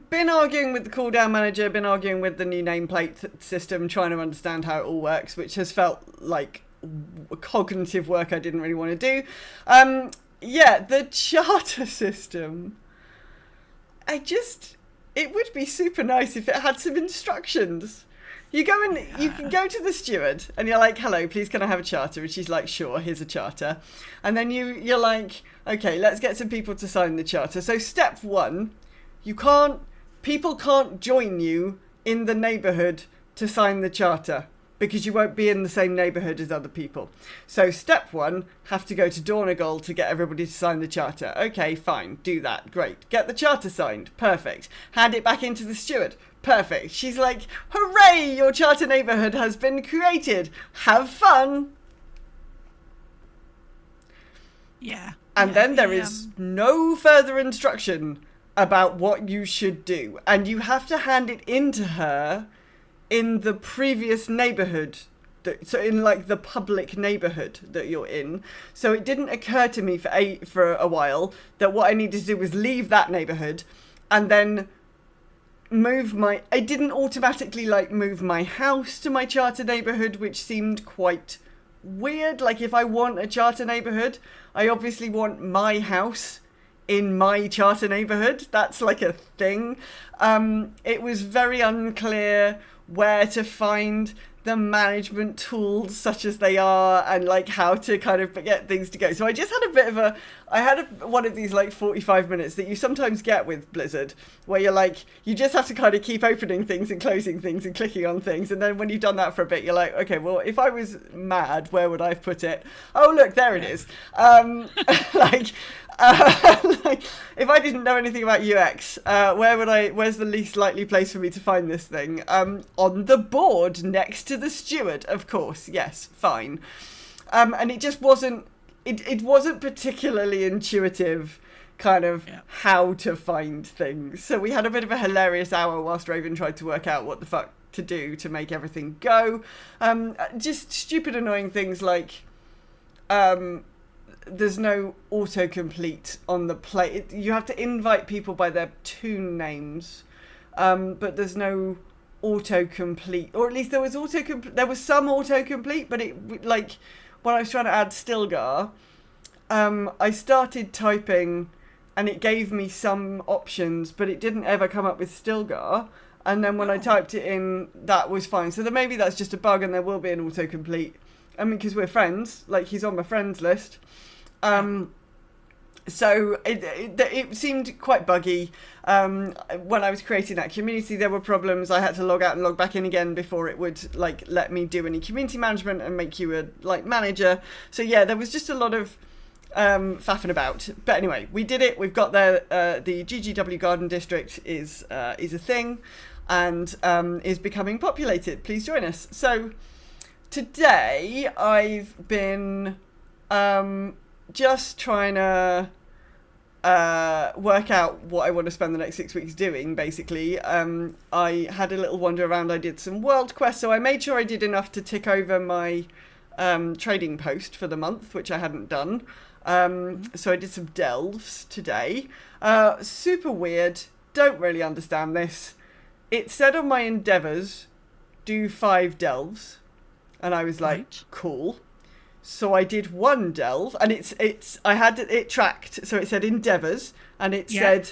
been arguing with the cooldown manager, been arguing with the new nameplate system, trying to understand how it all works, which has felt like cognitive work I didn't really want to do. Yeah, the charter system. It would be super nice if it had some instructions. You go and you can go to the steward and you're like, hello, please can I have a charter? And she's like, sure, here's a charter. And then you're like, okay, let's get some people to sign the charter. So step one, people can't join you in the neighbourhood to sign the charter, because you won't be in the same neighbourhood as other people. So step one, have to go to Dornegal to get everybody to sign the charter. Okay, fine, do that, great. Get the charter signed, perfect. Hand it back into the steward, perfect. She's like, hooray, your charter neighbourhood has been created. Have fun. Yeah. And then there is no further instruction about what you should do. And you have to hand it in to her in the previous neighbourhood, so in like the public neighbourhood that you're in. So it didn't occur to me for a while that what I needed to do was leave that neighbourhood and then I didn't automatically like move my house to my charter neighbourhood, which seemed quite weird. Like, if I want a charter neighbourhood, I obviously want my house in my charter neighbourhood. That's like a thing. It was very unclear where to find the management tools such as they are, and like how to kind of get things to go. So I just had one of these like 45 minutes that you sometimes get with Blizzard, where you're like, you just have to kind of keep opening things and closing things and clicking on things, and then when you've done that for a bit, you're like, okay, well, if I was mad, where would I have put it? Oh look, there it is. Like, if I didn't know anything about UX, where's the least likely place for me to find this thing? On the board next to the steward, of course. Yes, fine. And it just wasn't, it wasn't particularly intuitive kind of how to find things. So we had a bit of a hilarious hour whilst Raven tried to work out what the fuck to do to make everything go. Just stupid annoying things like, there's no autocomplete on the plate. You have to invite people by their toon names, but there's no autocomplete. Or at least there was autocomplete. There was some autocomplete, but it, like, when I was trying to add Stilgar, I started typing, and it gave me some options, but it didn't ever come up with Stilgar. And then when I typed it in, that was fine. So then maybe that's just a bug, and there will be an autocomplete. I mean, because we're friends. Like, he's on my friends list. So it seemed quite buggy. When I was creating that community, there were problems. I had to log out and log back in again before it would like let me do any community management and make you a like manager. So yeah, there was just a lot of faffing about. But anyway, we did it. We've got there. The GGW Garden District is a thing, and is becoming populated. Please join us. So today I've been just trying to work out what I want to spend the next 6 weeks doing, basically. I had a little wander around. I did some world quests, so I made sure I did enough to tick over my trading post for the month, which I hadn't done. So I did some delves today. Super weird. Don't really understand this. It said on my endeavours, do 5 delves. And I was like, cool. So I did 1 delve, and I had it tracked. So it said endeavours, and it said,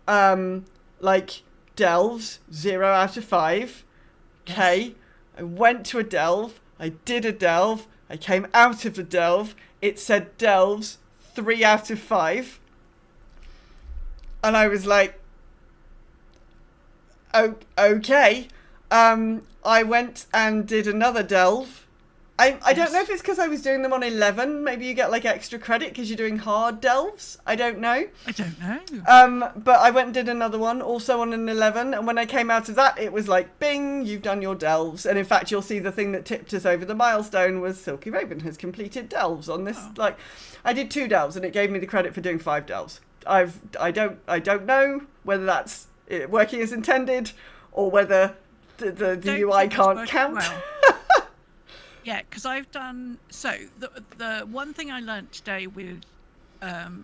like, delves, 0 out of 5. Okay. I went to a delve. I did a delve. I came out of the delve. It said delves, 3 out of 5. And I was like, okay. I went and did another delve. I don't know if it's because I was doing them on 11. Maybe you get like extra credit because you're doing hard delves. I don't know. But I went and did another one, also on an 11. And when I came out of that, it was like, bing, you've done your delves. And in fact, you'll see the thing that tipped us over the milestone was Silky Raven has completed delves on this. Like, I did 2 delves, and it gave me the credit for doing 5 delves. I don't know whether that's working as intended or whether the UI can't count. Well. Yeah, because I've done... So, the one thing I learnt today with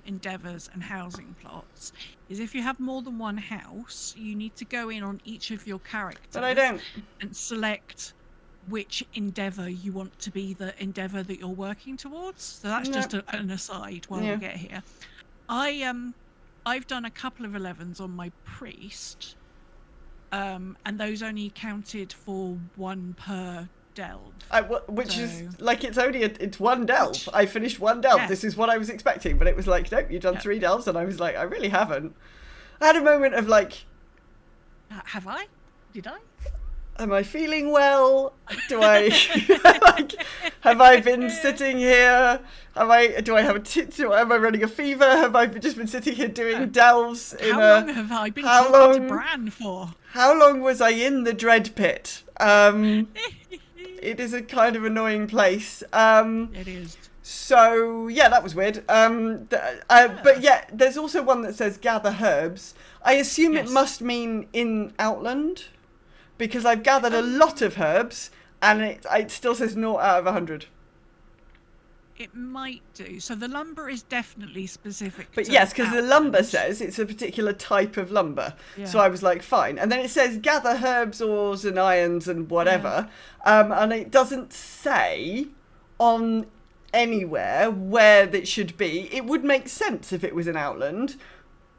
endeavours and housing plots is if you have more than one house, you need to go in on each of your characters... But I don't. ...and select which endeavour you want to be the endeavour that you're working towards. So that's just an aside while we get here. I've done a couple of 11s on my priest, and those only counted for 1 per delve. Which is like it's 1 delve. I finished 1 delve. This is what I was expecting, but it was like, nope, you've done 3 delves, and I was like, I really haven't. I had a moment of like, have I? Did I? Am I feeling well? Do I like? Have I been sitting here? Am I running a fever? Have I just been sitting here doing delves? How long have I been talking to Bran for? How long was I in the dread pit? It is a kind of annoying place. It is. So yeah, that was weird. But yeah, there's also one that says gather herbs. I assume it must mean in Outland, because I've gathered a lot of herbs, and it still says 0 out of 100. It might do. So the lumber is definitely specific. But yes, because the lumber says it's a particular type of lumber. Yeah. So I was like, fine. And then it says gather herbs, ores, and irons, and whatever. And it doesn't say on anywhere where that should be. It would make sense if it was in Outland.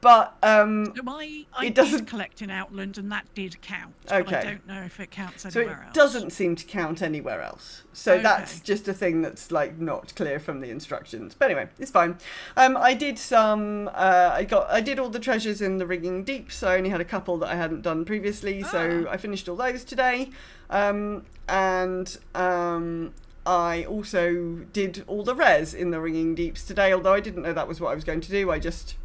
But I did collect in Outland, and that did count. Okay. But I don't know if it counts anywhere else. So it doesn't seem to count anywhere else. So that's just a thing that's like not clear from the instructions. But anyway, it's fine. I did some. I did all the treasures in the Ringing Deeps. I only had a couple that I hadn't done previously, so I finished all those today. And I also did all the rares in the Ringing Deeps today. Although I didn't know that was what I was going to do. I just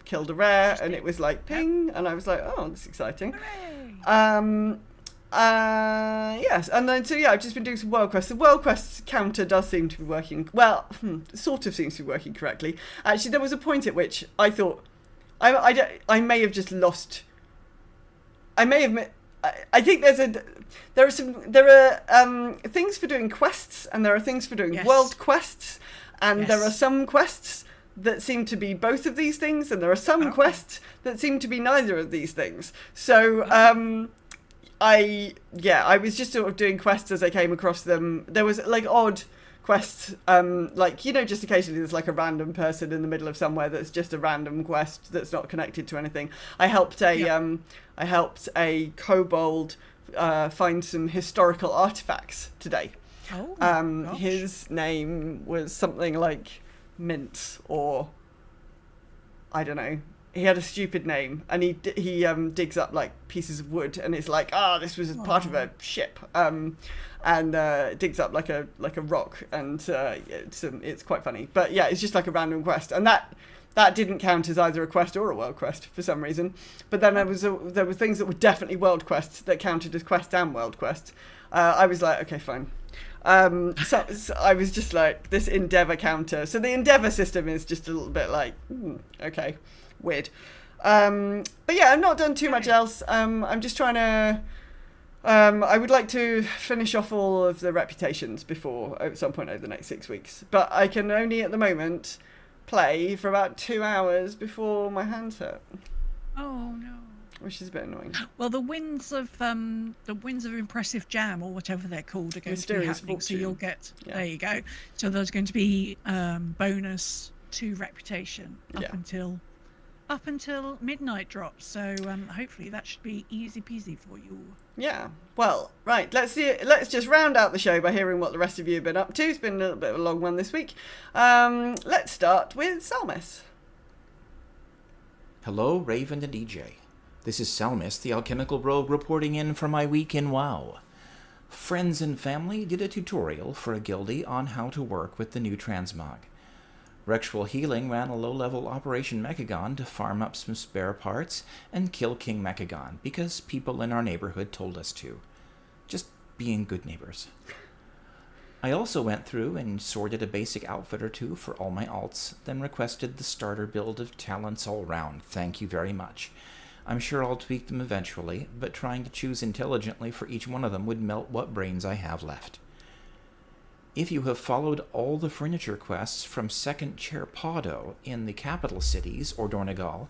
killed a rare, and it was like ping, and I was like, oh, that's exciting. Yes, and then so yeah, I've just been doing some world quests. The world quests counter does seem to be working well, sort of seems to be working correctly. Actually, there was a point at which I thought I may have just lost. I think there are things for doing quests, and there are things for doing world quests, and there are some quests that seem to be both of these things, and there are some quests that seem to be neither of these things. So I was just sort of doing quests as I came across them. There was like odd quests, like, you know, just occasionally there's like a random person in the middle of somewhere that's just a random quest that's not connected to anything. I helped a kobold find some historical artifacts today. His name was something like Mince, or I don't know. He had a stupid name, and he digs up like pieces of wood, and it's like, this was part of a ship, and digs up like a rock, and it's quite funny. But yeah, it's just like a random quest, and that didn't count as either a quest or a world quest for some reason. But then there were things that were definitely world quests that counted as quest and world quest. I was like, okay, fine. So I was just like, this endeavor counter. So the endeavor system is just a little bit like, okay, weird. But yeah, I've not done too much else. I'm just trying to... I would like to finish off all of the reputations before, at some point over the next 6 weeks. But I can only, at the moment, play for about 2 hours before my hands hurt. Oh, no. Which is a bit annoying. Well, the winds of impressive jam, or whatever they're called, are going to be Mysterious happening. Fortune. So you'll get Yeah. there you go. So there's going to be bonus to reputation up until midnight drops. So hopefully that should be easy peasy for you. Yeah. Well, right. Let's just round out the show by hearing what the rest of you have been up to. It's been a little bit of a long one this week. Let's start with Salmis. Hello, Raven and EJ. This is Salmis, the alchemical rogue, reporting in for my week in WoW. Friends and family did a tutorial for a guildie on how to work with the new transmog. Rexual Healing ran a low-level Operation Mechagon to farm up some spare parts and kill King Mechagon, because people in our neighborhood told us to. Just being good neighbors. I also went through and sorted a basic outfit or two for all my alts, then requested the starter build of talents all round. Thank you very much. I'm sure I'll tweak them eventually, but trying to choose intelligently for each one of them would melt what brains I have left. If you have followed all the furniture quests from Second Chair Podo in the capital cities, or Dornegal,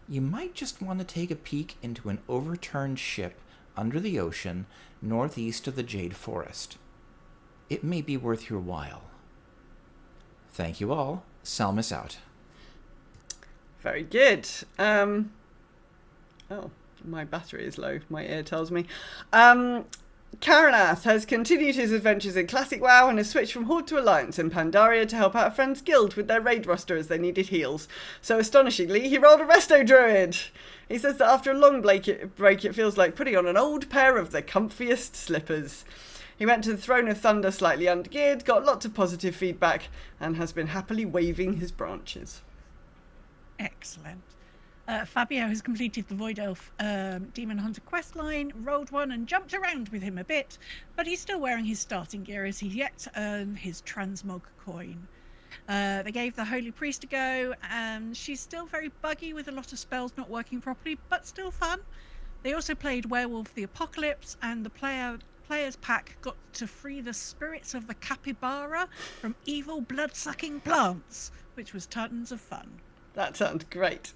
you might just want to take a peek into an overturned ship under the ocean northeast of the Jade Forest. It may be worth your while. Thank you all. Salmis out. Very good. Oh, my battery is low, my ear tells me. Karanath has continued his adventures in Classic WoW and has switched from Horde to Alliance in Pandaria to help out a friend's guild with their raid roster as they needed heals. So astonishingly, he rolled a Resto Druid! He says that after a long break it feels like putting on an old pair of the comfiest slippers. He went to the Throne of Thunder slightly undergeared, got lots of positive feedback, and has been happily waving his branches. Excellent. Fabio has completed the Void Elf Demon Hunter questline, rolled one and jumped around with him a bit, but he's still wearing his starting gear as he's yet to earn his transmog coin. They gave the Holy Priest a go, and she's still very buggy with a lot of spells not working properly, but still fun. They also played Werewolf the Apocalypse, and the players pack got to free the spirits of the capybara from evil blood-sucking plants, which was tons of fun. That sounds great.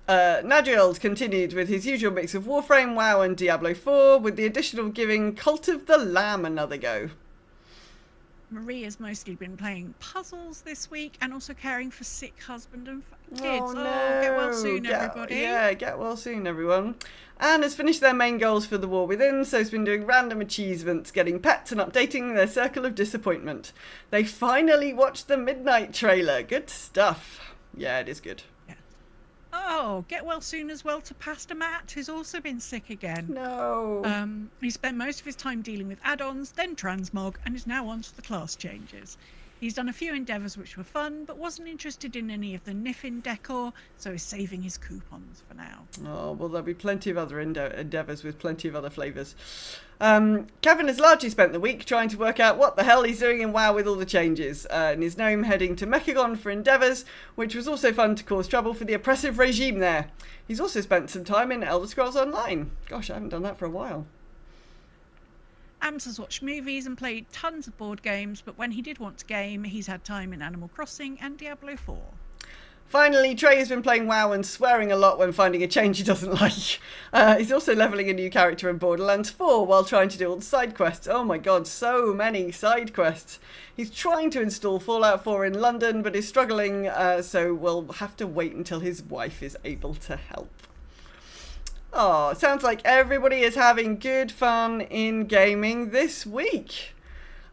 Nadriel continued with his usual mix of Warframe, WoW and Diablo 4, with the addition of giving Cult of the Lamb another go. Marie has mostly been playing puzzles this week and also caring for sick husband and kids. Oh, no. Get well soon, everybody. Yeah, get well soon, everyone. Anne has finished their main goals for the War Within, so has been doing random achievements, getting pets and updating their circle of disappointment. They finally watched the Midnight trailer. Good stuff. Yeah, it is good. Yeah. Oh, get well soon as well to Pastor Matt, who's also been sick again. No. He spent most of his time dealing with add-ons, then transmog, and is now on to the class changes. He's done a few endeavours which were fun, but wasn't interested in any of the Niffin decor, so is saving his coupons for now. Oh, well, there'll be plenty of other endeavours with plenty of other flavours. Kevin has largely spent the week trying to work out what the hell he's doing in WoW with all the changes, and his gnome heading to Mechagon for endeavours, which was also fun to cause trouble for the oppressive regime there. He's also spent some time in Elder Scrolls Online. Gosh, I haven't done that for a while. Ams has watched movies and played tons of board games, but when he did want to game, he's had time in Animal Crossing and Diablo 4. Finally, Trey has been playing WoW and swearing a lot when finding a change he doesn't like. He's also levelling a new character in Borderlands 4 while trying to do all the side quests. Oh my god, so many side quests. He's trying to install Fallout 4 in London, but is struggling, so we'll have to wait until his wife is able to help. Oh, it sounds like everybody is having good fun in gaming this week.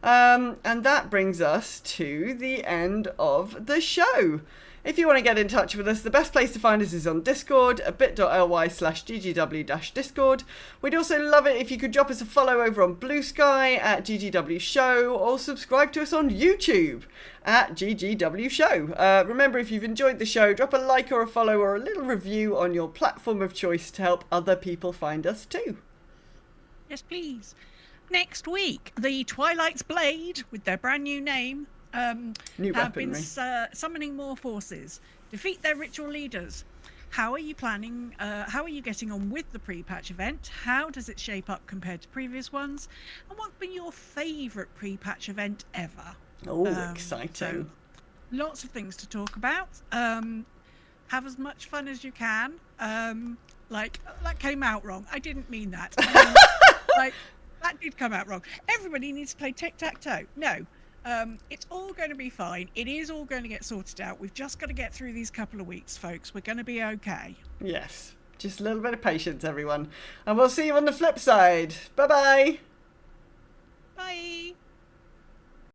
And that brings us to the end of the show. If you want to get in touch with us, the best place to find us is on Discord, at bit.ly/ggw-discord. We'd also love it if you could drop us a follow over on Blue Sky at GGW Show, or subscribe to us on YouTube at GGW Show. Remember, if you've enjoyed the show, drop a like or a follow or a little review on your platform of choice to help other people find us too. Yes, please. Next week, the Twilight's Blade, with their brand new name, New have been weaponry. summoning more forces. Defeat their ritual leaders. How are you planning? How are you getting on with the pre-patch event? How does it shape up compared to previous ones? And what's been your favourite pre-patch event ever? Oh, exciting. So lots of things to talk about. Have as much fun as you can. Like, that came out wrong. I didn't mean that. Like, that did come out wrong. Everybody needs to play tic-tac-toe. No. It's all going to be fine. It is all going to get sorted out. We've just got to get through these couple of weeks, folks. We're going to be okay. Yes. Just a little bit of patience, everyone. And we'll see you on the flip side. Bye-bye. Bye.